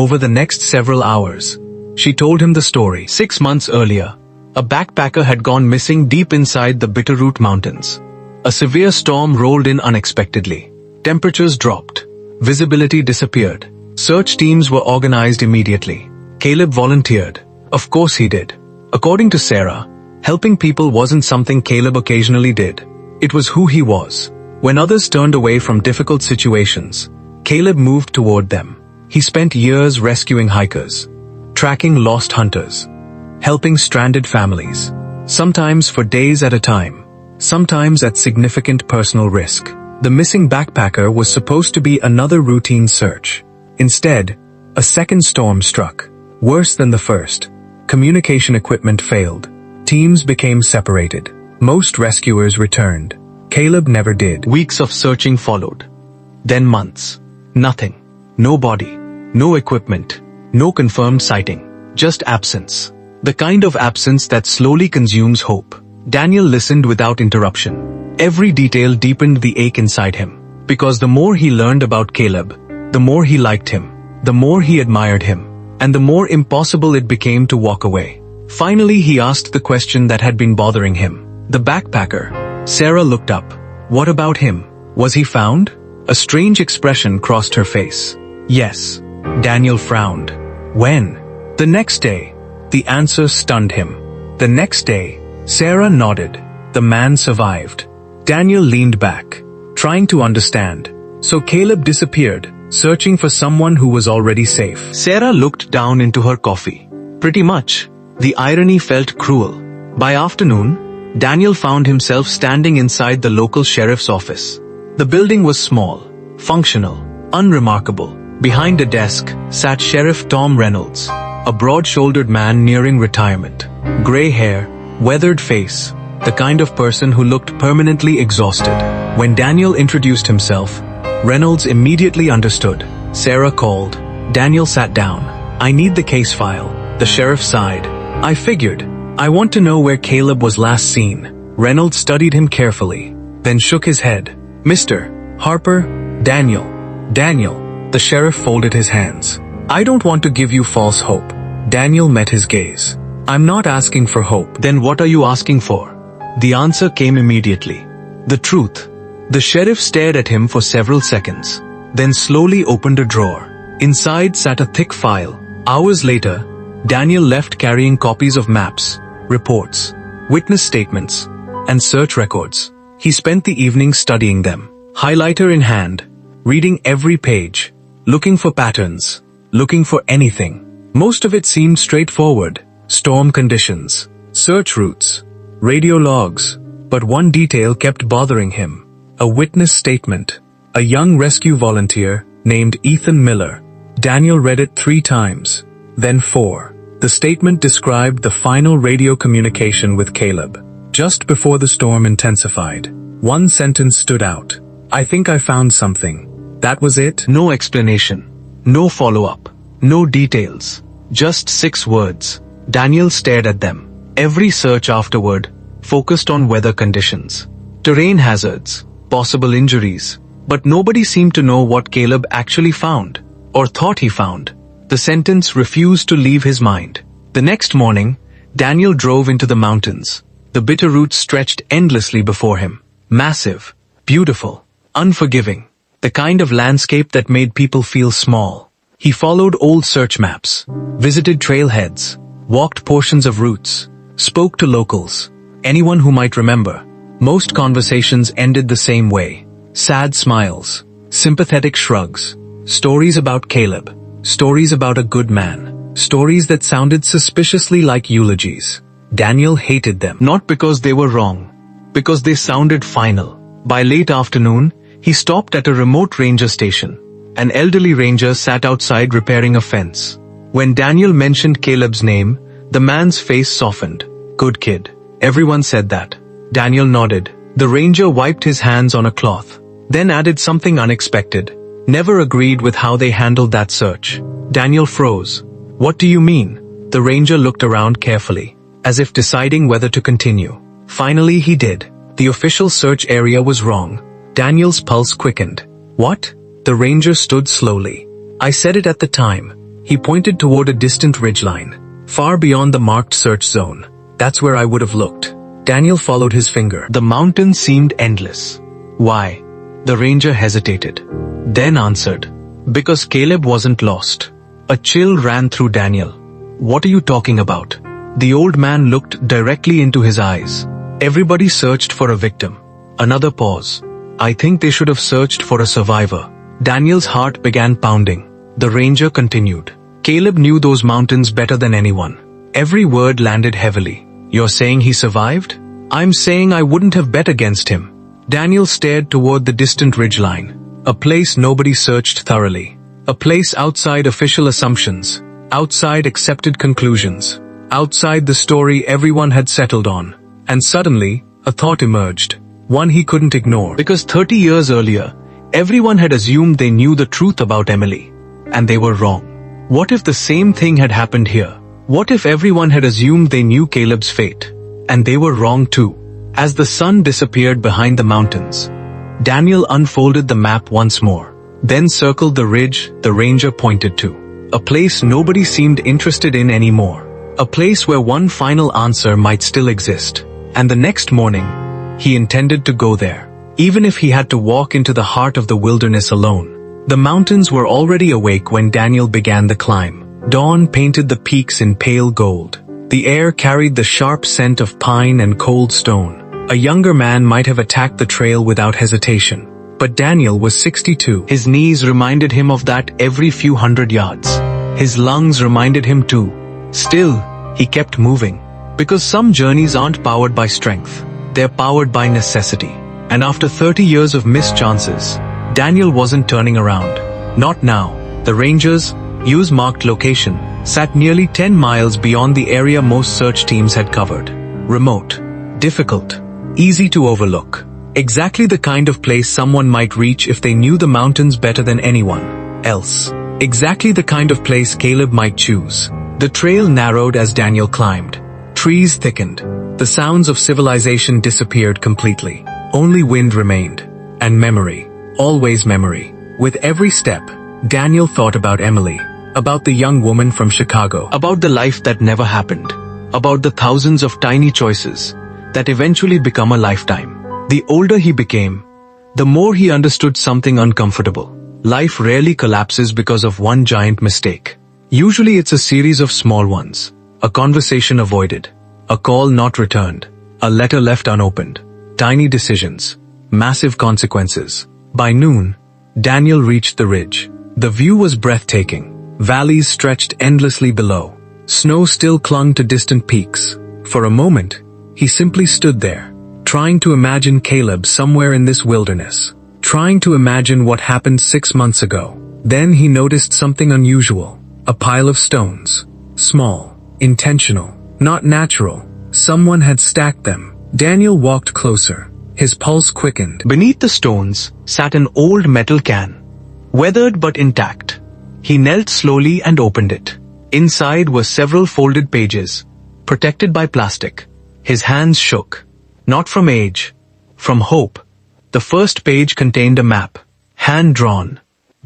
Over the next several hours, she told him the story. 6 months earlier, a backpacker had gone missing deep inside the Bitterroot Mountains. A severe storm rolled in unexpectedly. Temperatures dropped. Visibility disappeared. Search teams were organized immediately. Caleb volunteered. Of course he did. According to Sarah, helping people wasn't something Caleb occasionally did. It was who he was. When others turned away from difficult situations, Caleb moved toward them. He spent years rescuing hikers, tracking lost hunters, helping stranded families, sometimes for days at a time, sometimes at significant personal risk. The missing backpacker was supposed to be another routine search. Instead, a second storm struck, worse than the first. Communication equipment failed. Teams became separated. Most rescuers returned. Caleb never did. Weeks of searching followed. Then months. Nothing. No body. No equipment. No confirmed sighting. Just absence. The kind of absence that slowly consumes hope. Daniel listened without interruption. Every detail deepened the ache inside him. Because the more he learned about Caleb, the more he liked him, the more he admired him, and the more impossible it became to walk away. Finally, he asked the question that had been bothering him. The backpacker. Sarah looked up. What about him? Was he found? A strange expression crossed her face. Yes. Daniel frowned. When? The next day. The answer stunned him. The next day. Sarah nodded. The man survived. Daniel leaned back, trying to understand. So Caleb disappeared, searching for someone who was already safe. Sarah looked down into her coffee. Pretty much. The irony felt cruel. By afternoon, Daniel found himself standing inside the local sheriff's office. The building was small, functional, unremarkable. Behind a desk sat Sheriff Tom Reynolds, a broad-shouldered man nearing retirement. Gray hair, weathered face, the kind of person who looked permanently exhausted. When Daniel introduced himself, Reynolds immediately understood. Sarah called. Daniel sat down. "I need the case file," the sheriff sighed. "I figured. I want to know where Caleb was last seen." Reynolds studied him carefully, then shook his head. "Mr. Harper, Daniel. The sheriff folded his hands. "I don't want to give you false hope." Daniel met his gaze. "I'm not asking for hope." "Then what are you asking for?" The answer came immediately. The truth. The sheriff stared at him for several seconds, then slowly opened a drawer. Inside sat a thick file. Hours later, Daniel left carrying copies of maps, reports, witness statements, and search records. He spent the evening studying them, highlighter in hand, reading every page, looking for patterns, looking for anything. Most of it seemed straightforward. Storm conditions, search routes, radio logs. But one detail kept bothering him. A witness statement. A young rescue volunteer named Ethan Miller. Daniel read it 3 times, then 4. The statement described the final radio communication with Caleb, just before the storm intensified. One sentence stood out. "I think I found something." That was it. No explanation. No follow-up. No details. Just 6 words. Daniel stared at them. Every search afterward focused on weather conditions, terrain hazards, possible injuries. But nobody seemed to know what Caleb actually found, or thought he found. The sentence refused to leave his mind. The next morning, Daniel drove into the mountains. The bitter roots stretched endlessly before him. Massive, beautiful, unforgiving. The kind of landscape that made people feel small. He followed old search maps, visited trailheads, walked portions of routes, spoke to locals, anyone who might remember. Most conversations ended the same way. Sad smiles, sympathetic shrugs, stories about Caleb, stories about a good man, stories that sounded suspiciously like eulogies. Daniel hated them, not because they were wrong, because they sounded final. By late afternoon, he stopped at a remote ranger station. An elderly ranger sat outside repairing a fence. When Daniel mentioned Caleb's name, the man's face softened. Good kid. Everyone said that. Daniel nodded. The ranger wiped his hands on a cloth, then added something unexpected. Never agreed with how they handled that search. Daniel froze. What do you mean? The ranger looked around carefully, as if deciding whether to continue. Finally he did. The official search area was wrong. Daniel's pulse quickened. What? The ranger stood slowly. I said it at the time. He pointed toward a distant ridgeline, far beyond the marked search zone. That's where I would have looked. Daniel followed his finger. The mountain seemed endless. Why? The ranger hesitated, then answered. Because Caleb wasn't lost. A chill ran through Daniel. What are you talking about? The old man looked directly into his eyes. Everybody searched for a victim. Another pause. I think they should have searched for a survivor. Daniel's heart began pounding. The ranger continued. Caleb knew those mountains better than anyone. Every word landed heavily. You're saying he survived? I'm saying I wouldn't have bet against him. Daniel stared toward the distant ridgeline. A place nobody searched thoroughly. A place outside official assumptions. Outside accepted conclusions. Outside the story everyone had settled on. And suddenly, a thought emerged. One he couldn't ignore. Because 30 years earlier, everyone had assumed they knew the truth about Emily. And they were wrong. What if the same thing had happened here? What if everyone had assumed they knew Caleb's fate? And they were wrong too. As the sun disappeared behind the mountains, Daniel unfolded the map once more, then circled the ridge the ranger pointed to. A place nobody seemed interested in anymore. A place where one final answer might still exist. And the next morning, he intended to go there, even if he had to walk into the heart of the wilderness alone. The mountains were already awake when Daniel began the climb. Dawn painted the peaks in pale gold. The air carried the sharp scent of pine and cold stone. A younger man might have attacked the trail without hesitation. But Daniel was 62. His knees reminded him of that every few hundred yards. His lungs reminded him too. Still, he kept moving. Because some journeys aren't powered by strength. They're powered by necessity. And after 30 years of missed chances, Daniel wasn't turning around. Not now. The rangers, use marked location, sat nearly 10 miles beyond the area most search teams had covered. Remote. Difficult. Easy to overlook. Exactly the kind of place someone might reach if they knew the mountains better than anyone else. Exactly the kind of place Caleb might choose. The trail narrowed as Daniel climbed. Trees thickened. The sounds of civilization disappeared completely. Only wind remained. And memory. Always memory. With every step, Daniel thought about Emily. About the young woman from Chicago. About the life that never happened. About the thousands of tiny choices that eventually become a lifetime. The older he became, the more he understood something uncomfortable. Life rarely collapses because of one giant mistake. Usually it's a series of small ones. A conversation avoided. A call not returned. A letter left unopened. Tiny decisions. Massive consequences. By noon, Daniel reached the ridge. The view was breathtaking. Valleys stretched endlessly below. Snow still clung to distant peaks. For a moment, he simply stood there, trying to imagine Caleb somewhere in this wilderness. Trying to imagine what happened 6 months ago. Then he noticed something unusual. A pile of stones. Small. Intentional. Not natural. Someone had stacked them. Daniel walked closer. His pulse quickened. Beneath the stones sat an old metal can. Weathered but intact. He knelt slowly and opened it. Inside were several folded pages, protected by plastic. His hands shook. Not from age. From hope. The first page contained a map. Hand-drawn.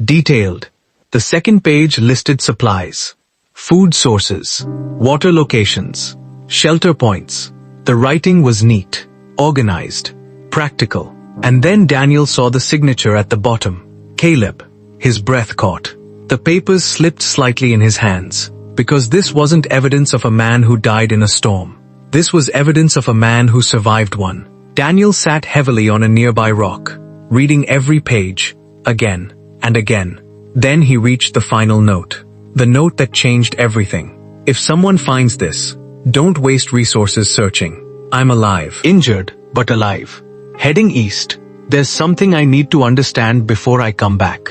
Detailed. The second page listed supplies, food sources, water locations, shelter points. The writing was neat, organized, practical. And then Daniel saw the signature at the bottom. Caleb. His breath caught. The papers slipped slightly in his hands, because this wasn't evidence of a man who died in a storm. This was evidence of a man who survived one. Daniel sat heavily on a nearby rock, reading every page, again and again. Then he reached the final note. The note that changed everything. If someone finds this, don't waste resources searching. I'm alive. Injured, but alive. Heading east. There's something I need to understand before I come back.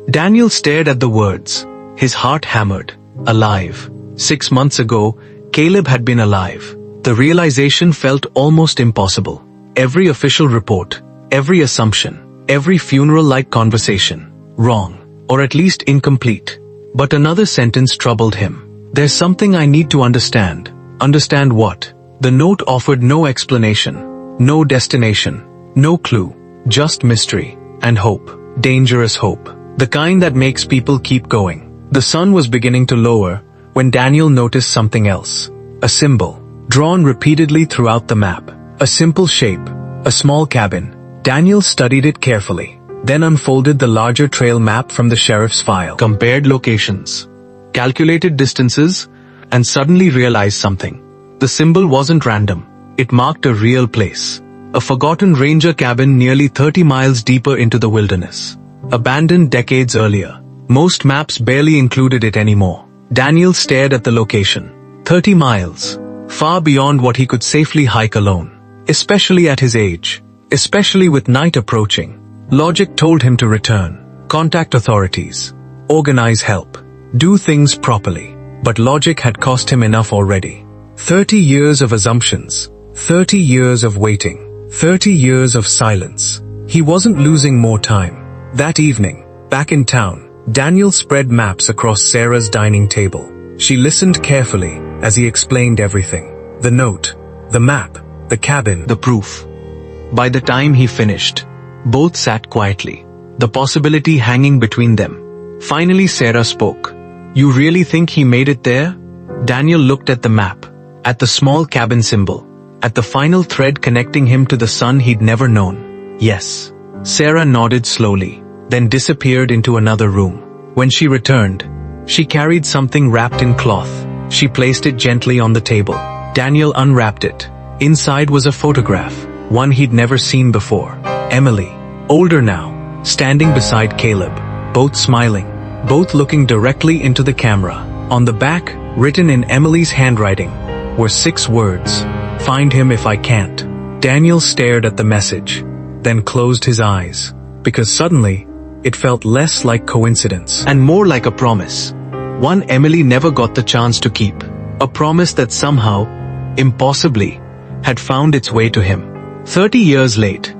Daniel stared at the words. His heart hammered. Alive. 6 months ago, Caleb had been alive. The realization felt almost impossible. Every official report, every assumption, every funeral-like conversation, wrong, or at least incomplete. But another sentence troubled him. There's something I need to understand. Understand what? The note offered no explanation, no destination, no clue, just mystery and hope. Dangerous hope. The kind that makes people keep going. The sun was beginning to lower when Daniel noticed something else. A symbol, drawn repeatedly throughout the map. A simple shape, a small cabin. Daniel studied it carefully, then unfolded the larger trail map from the sheriff's file. Compared locations, calculated distances, and suddenly realized something. The symbol wasn't random. It marked a real place. A forgotten ranger cabin nearly 30 miles deeper into the wilderness. Abandoned decades earlier. Most maps barely included it anymore. Daniel stared at the location. 30 miles. Far beyond what he could safely hike alone. Especially at his age. Especially with night approaching. Logic told him to return. Contact authorities. Organize help. Do things properly. But logic had cost him enough already. 30 years of assumptions. 30 years of waiting. 30 years of silence. He wasn't losing more time. That evening, back in town, Daniel spread maps across Sarah's dining table. She listened carefully as he explained everything. The note, the map, the cabin, the proof. By the time he finished, both sat quietly, the possibility hanging between them. Finally Sarah spoke. You really think he made it there? Daniel looked at the map, at the small cabin symbol, at the final thread connecting him to the son he'd never known. Yes. Sarah nodded slowly, then disappeared into another room. When she returned, she carried something wrapped in cloth. She placed it gently on the table. Daniel unwrapped it. Inside was a photograph, one he'd never seen before. Emily, older now, standing beside Caleb, both smiling, both looking directly into the camera. On the back, written in Emily's handwriting, were 6 words. Find him if I can't. Daniel stared at the message, then closed his eyes, because suddenly, it felt less like coincidence and more like a promise. One Emily never got the chance to keep. A promise that somehow, impossibly, had found its way to him. 30 years late.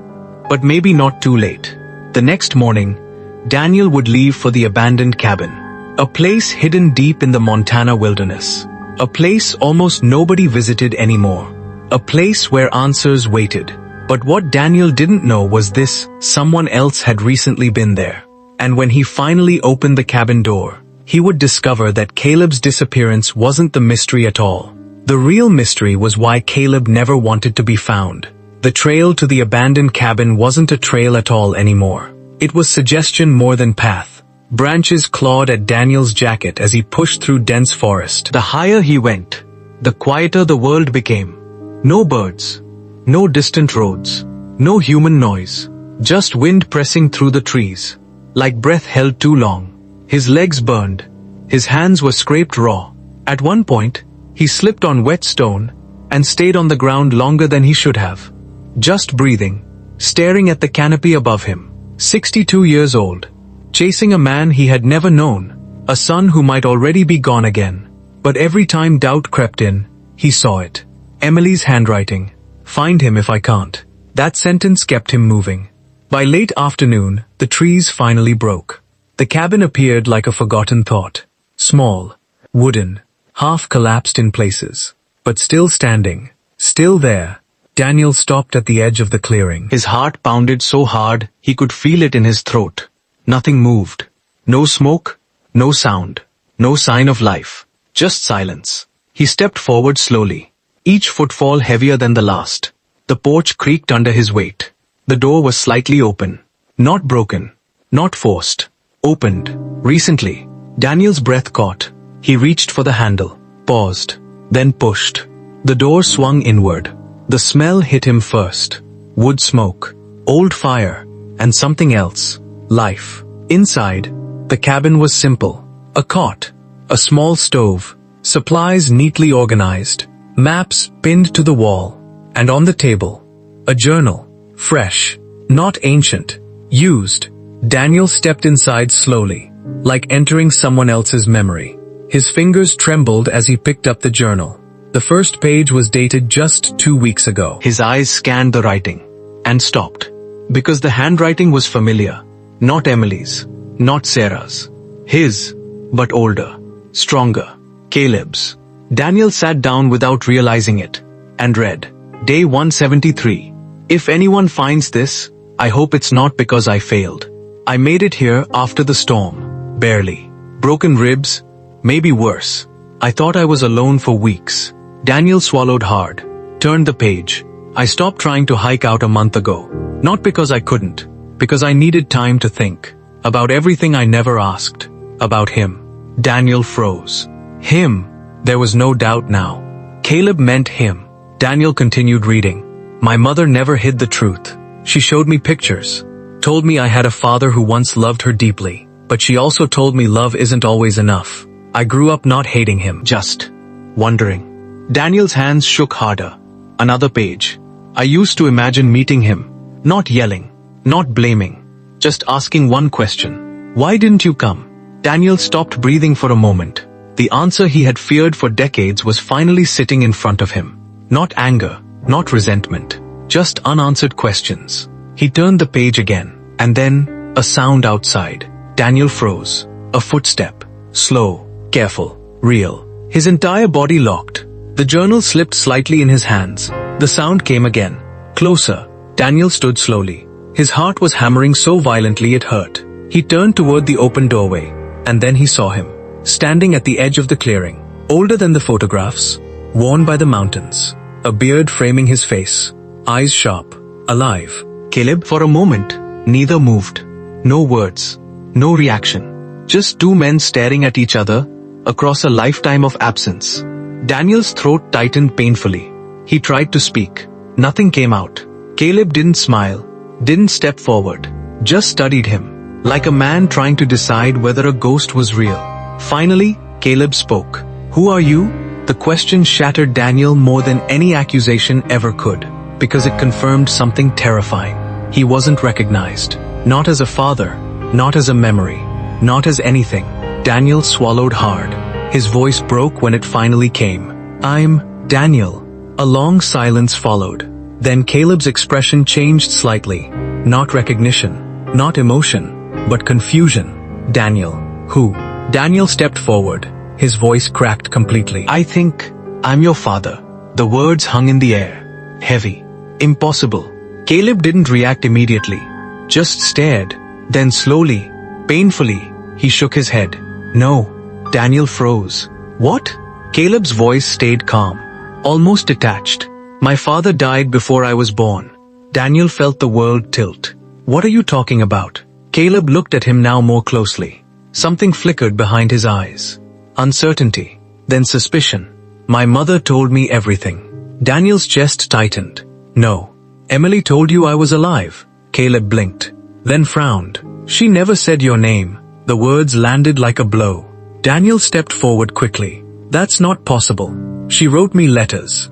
But maybe not too late. The next morning, Daniel would leave for the abandoned cabin. A place hidden deep in the Montana wilderness. A place almost nobody visited anymore. A place where answers waited. But what Daniel didn't know was this: someone else had recently been there. And when he finally opened the cabin door, he would discover that Caleb's disappearance wasn't the mystery at all. The real mystery was why Caleb never wanted to be found. The trail to the abandoned cabin wasn't a trail at all anymore. It was suggestion more than path. Branches clawed at Daniel's jacket as he pushed through dense forest. The higher he went, the quieter the world became. No birds. No distant roads, no human noise, just wind pressing through the trees, like breath held too long. His legs burned, his hands were scraped raw. At one point, he slipped on wet stone and stayed on the ground longer than he should have, just breathing, staring at the canopy above him. 62 years old, chasing a man he had never known, a son who might already be gone again. But every time doubt crept in, he saw it. Emily's handwriting. Find him if I can't. That sentence kept him moving. By late afternoon, the trees finally broke. The cabin appeared like a forgotten thought. Small, wooden, half collapsed in places. But still standing, still there. Daniel stopped at the edge of the clearing. His heart pounded so hard, he could feel it in his throat. Nothing moved. No smoke, No sound. No sign of life. Just silence. He stepped forward slowly, each footfall heavier than the last. The porch creaked under his weight. The door was slightly open. Not broken. Not forced. Opened. Recently. Daniel's breath caught. He reached for the handle. Paused. Then pushed. The door swung inward. The smell hit him first. Wood smoke. Old fire. And something else. Life. Inside, the cabin was simple. A cot. A small stove. Supplies neatly organized. Maps pinned to the wall. And on the table, a journal. Fresh. Not ancient. Used. Daniel stepped inside slowly, like entering someone else's memory. His fingers trembled as he picked up the journal. The first page was dated just 2 weeks ago. His eyes scanned the writing and stopped, because the handwriting was familiar. Not Emily's, not Sarah's. His, but older, stronger. Caleb's. Daniel sat down without realizing it and read, Day 173. If anyone finds this, I hope it's not because I failed. I made it here after the storm. Barely. Broken ribs, maybe worse. I thought I was alone for weeks. Daniel swallowed hard, turned the page. I stopped trying to hike out a month ago. Not because I couldn't, because I needed time to think. About everything I never asked. About him. Daniel froze. Him. There was no doubt now. Caleb meant him. Daniel continued reading. My mother never hid the truth. She showed me pictures. Told me I had a father who once loved her deeply. But she also told me love isn't always enough. I grew up not hating him, just wondering. Daniel's hands shook harder. Another page. I used to imagine meeting him. Not yelling. Not blaming. Just asking one question. Why didn't you come? Daniel stopped breathing for a moment. The answer he had feared for decades was finally sitting in front of him. Not anger. Not resentment. Just unanswered questions. He turned the page again. And then, a sound outside. Daniel froze. A footstep. Slow. Careful. Real. His entire body locked. The journal slipped slightly in his hands. The sound came again. Closer. Daniel stood slowly. His heart was hammering so violently it hurt. He turned toward the open doorway. And then he saw him. Standing at the edge of the clearing. Older than the photographs. Worn by the mountains. A beard framing his face. Eyes sharp. Alive. Caleb, for a moment, neither moved. No words. No reaction. Just two men staring at each other across a lifetime of absence. Daniel's throat tightened painfully. He tried to speak. Nothing came out. Caleb didn't smile. Didn't step forward. Just studied him. Like a man trying to decide whether a ghost was real. Finally, Caleb spoke. Who are you? The question shattered Daniel more than any accusation ever could, because it confirmed something terrifying. He wasn't recognized. Not as a father. Not as a memory. Not as anything. Daniel swallowed hard. His voice broke when it finally came. I'm Daniel. A long silence followed. Then Caleb's expression changed slightly. Not recognition. Not emotion. But confusion. Daniel. Who? Daniel stepped forward. His voice cracked completely. I think I'm your father. The words hung in the air. Heavy. Impossible. Caleb didn't react immediately. Just stared. Then slowly, painfully, he shook his head. No. Daniel froze. What? Caleb's voice stayed calm. Almost detached. My father died before I was born. Daniel felt the world tilt. What are you talking about? Caleb looked at him now more closely. Something flickered behind his eyes. Uncertainty. Then suspicion. My mother told me everything. Daniel's chest tightened. No. Emily told you I was alive. Caleb blinked. Then frowned. She never said your name. The words landed like a blow. Daniel stepped forward quickly. That's not possible. She wrote me letters.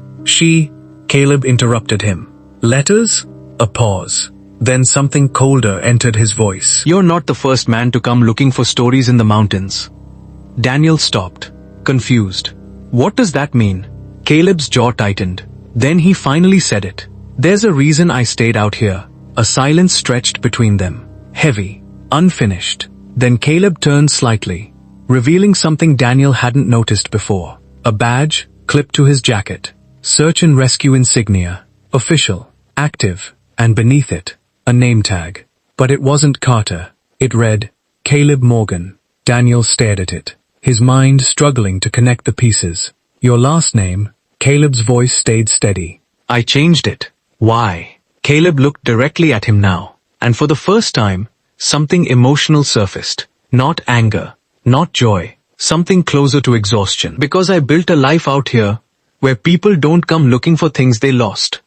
Caleb interrupted him. Letters? A pause. Then something colder entered his voice. You're not the first man to come looking for stories in the mountains. Daniel stopped, confused. What does that mean? Caleb's jaw tightened. Then he finally said it. There's a reason I stayed out here. A silence stretched between them. Heavy. Unfinished. Then Caleb turned slightly, revealing something Daniel hadn't noticed before. A badge, clipped to his jacket. Search and rescue insignia. Official. Active. And beneath it, a name tag. But it wasn't Carter. It read, Caleb Morgan. Daniel stared at it, his mind struggling to connect the pieces. Your last name? Caleb's voice stayed steady. I changed it. Why? Caleb looked directly at him now, and for the first time, something emotional surfaced. Not anger, not joy, something closer to exhaustion. Because I built a life out here, where people don't come looking for things they lost.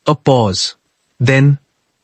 A pause. Then,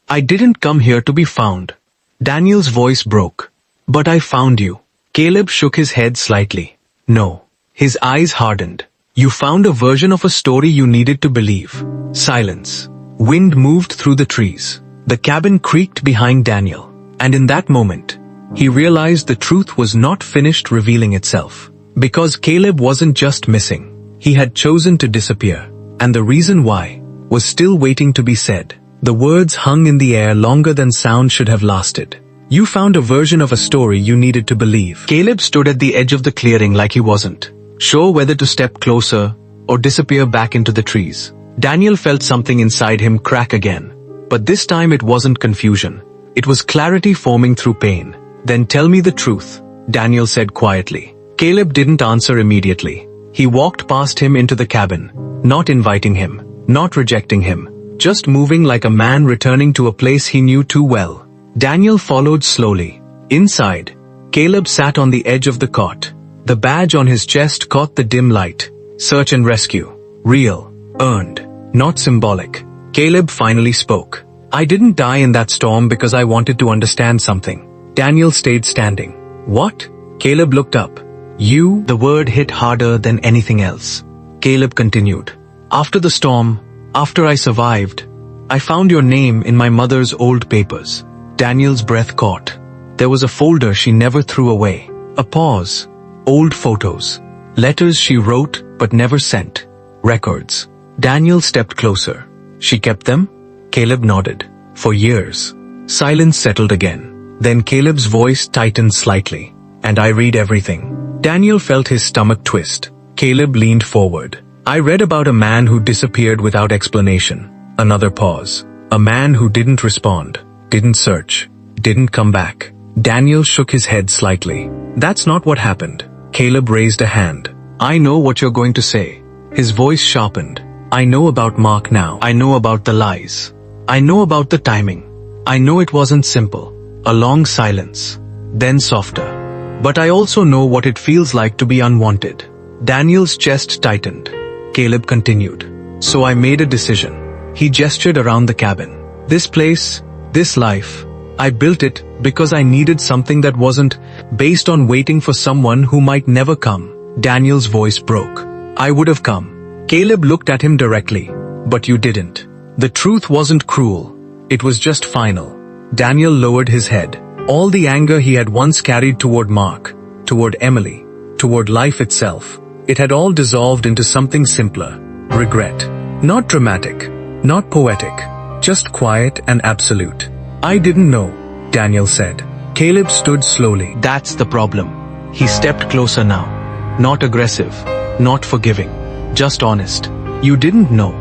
I didn't come here to be found. Daniel's voice broke. But I found you. Caleb shook his head slightly. No. His eyes hardened. You found a version of a story you needed to believe. Silence. Wind moved through the trees. The cabin creaked behind Daniel. And in that moment, he realized the truth was not finished revealing itself. Because Caleb wasn't just missing. He had chosen to disappear. And the reason why was still waiting to be said. The words hung in the air longer than sound should have lasted. You found a version of a story you needed to believe. Caleb stood at the edge of the clearing like he wasn't sure whether to step closer or disappear back into the trees. Daniel felt something inside him crack again. But this time it wasn't confusion. It was clarity forming through pain. Then tell me the truth, Daniel said quietly. Caleb didn't answer immediately. He walked past him into the cabin, not inviting him, not rejecting him, just moving like a man returning to a place he knew too well. Daniel followed slowly. Inside, Caleb sat on the edge of the cot. The badge on his chest caught the dim light. Search and rescue. Real. Earned. Not symbolic. Caleb finally spoke. I didn't die in that storm because I wanted to understand something. Daniel stayed standing. What? Caleb looked up. You, the word hit harder than anything else. Caleb continued. After the storm, after I survived, I found your name in my mother's old papers. Daniel's breath caught. There was a folder she never threw away. A pause. Old photos. Letters she wrote but never sent. Records. Daniel stepped closer. She kept them? Caleb nodded. For years. Silence settled again. Then Caleb's voice tightened slightly. And I read everything. Daniel felt his stomach twist. Caleb leaned forward. I read about a man who disappeared without explanation. Another pause. A man who didn't respond. Didn't search. Didn't come back. Daniel shook his head slightly. That's not what happened. Caleb raised a hand. I know what you're going to say. His voice sharpened. I know about Mark now. I know about the lies. I know about the timing. I know it wasn't simple. A long silence. Then softer. But I also know what it feels like to be unwanted. Daniel's chest tightened. Caleb continued. So I made a decision. He gestured around the cabin. This place, this life, I built it because I needed something that wasn't based on waiting for someone who might never come. Daniel's voice broke. I would have come. Caleb looked at him directly. But you didn't. The truth wasn't cruel. It was just final. Daniel lowered his head. All the anger he had once carried toward Mark, toward Emily, toward life itself, it had all dissolved into something simpler. Regret. Not dramatic. Not poetic. Just quiet and absolute. I didn't know, Daniel said. Caleb stood slowly. That's the problem. He stepped closer now. Not aggressive. Not forgiving. Just honest. You didn't know.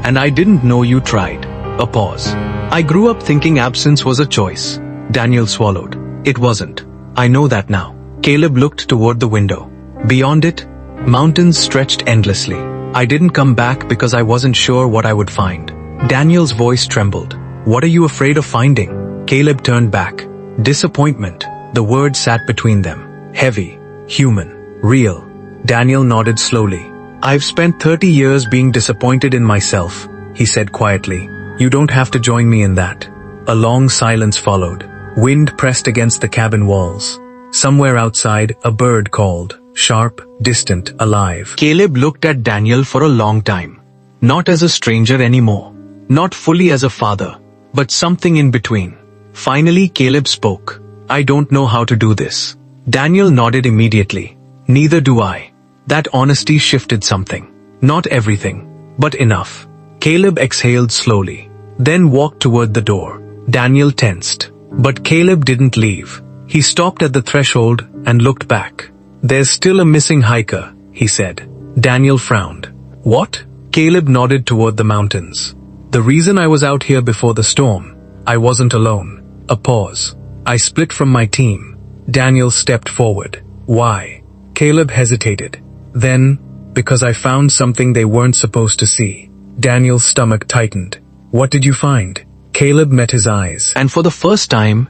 And I didn't know you tried. A pause. I grew up thinking absence was a choice. Daniel swallowed. It wasn't. I know that now. Caleb looked toward the window. Beyond it, mountains stretched endlessly. I didn't come back because I wasn't sure what I would find. Daniel's voice trembled. What are you afraid of finding? Caleb turned back. Disappointment. The word sat between them. Heavy. Human. Real. Daniel nodded slowly. I've spent 30 years being disappointed in myself, he said quietly. You don't have to join me in that. A long silence followed. Wind pressed against the cabin walls. Somewhere outside, a bird called. Sharp, distant, alive. Caleb looked at Daniel for a long time. Not as a stranger anymore. Not fully as a father. But something in between. Finally, Caleb spoke. I don't know how to do this. Daniel nodded immediately. Neither do I. That honesty shifted something. Not everything, but enough. Caleb exhaled slowly. Then walked toward the door. Daniel tensed. But Caleb didn't leave. He stopped at the threshold and looked back. There's still a missing hiker, he said. Daniel frowned. What? Caleb nodded toward the mountains. The reason I was out here before the storm, I wasn't alone. A pause. I split from my team. Daniel stepped forward. Why? Caleb hesitated. Then, because I found something they weren't supposed to see. Daniel's stomach tightened. What did you find? Caleb met his eyes. And for the first time,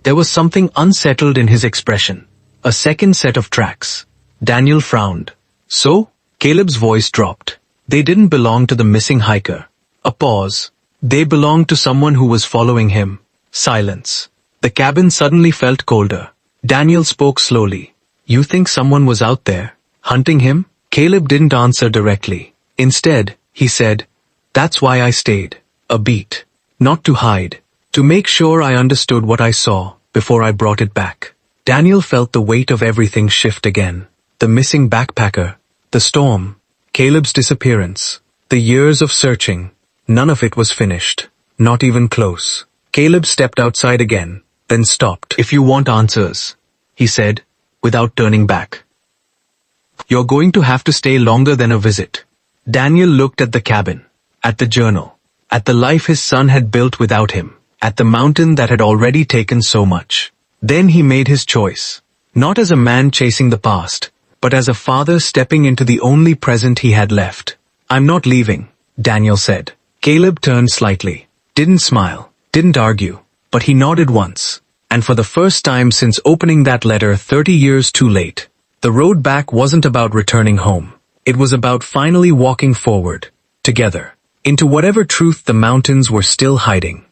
there was something unsettled in his expression. A second set of tracks. Daniel frowned. So? Caleb's voice dropped. They didn't belong to the missing hiker. A pause. They belonged to someone who was following him. Silence. The cabin suddenly felt colder. Daniel spoke slowly. You think someone was out there, hunting him? Caleb didn't answer directly. Instead, he said, that's why I stayed. A beat. Not to hide. To make sure I understood what I saw before I brought it back. Daniel felt the weight of everything shift again. The missing backpacker. The storm. Caleb's disappearance. The years of searching. None of it was finished. Not even close. Caleb stepped outside again, then stopped. If you want answers, he said, without turning back, you're going to have to stay longer than a visit. Daniel looked at the cabin, at the journal, at the life his son had built without him, at the mountain that had already taken so much. Then he made his choice, not as a man chasing the past, but as a father stepping into the only present he had left. I'm not leaving, Daniel said. Caleb turned slightly, didn't smile, didn't argue, but he nodded once. And for the first time since opening that letter 30 years too late, the road back wasn't about returning home. It was about finally walking forward, together, into whatever truth the mountains were still hiding.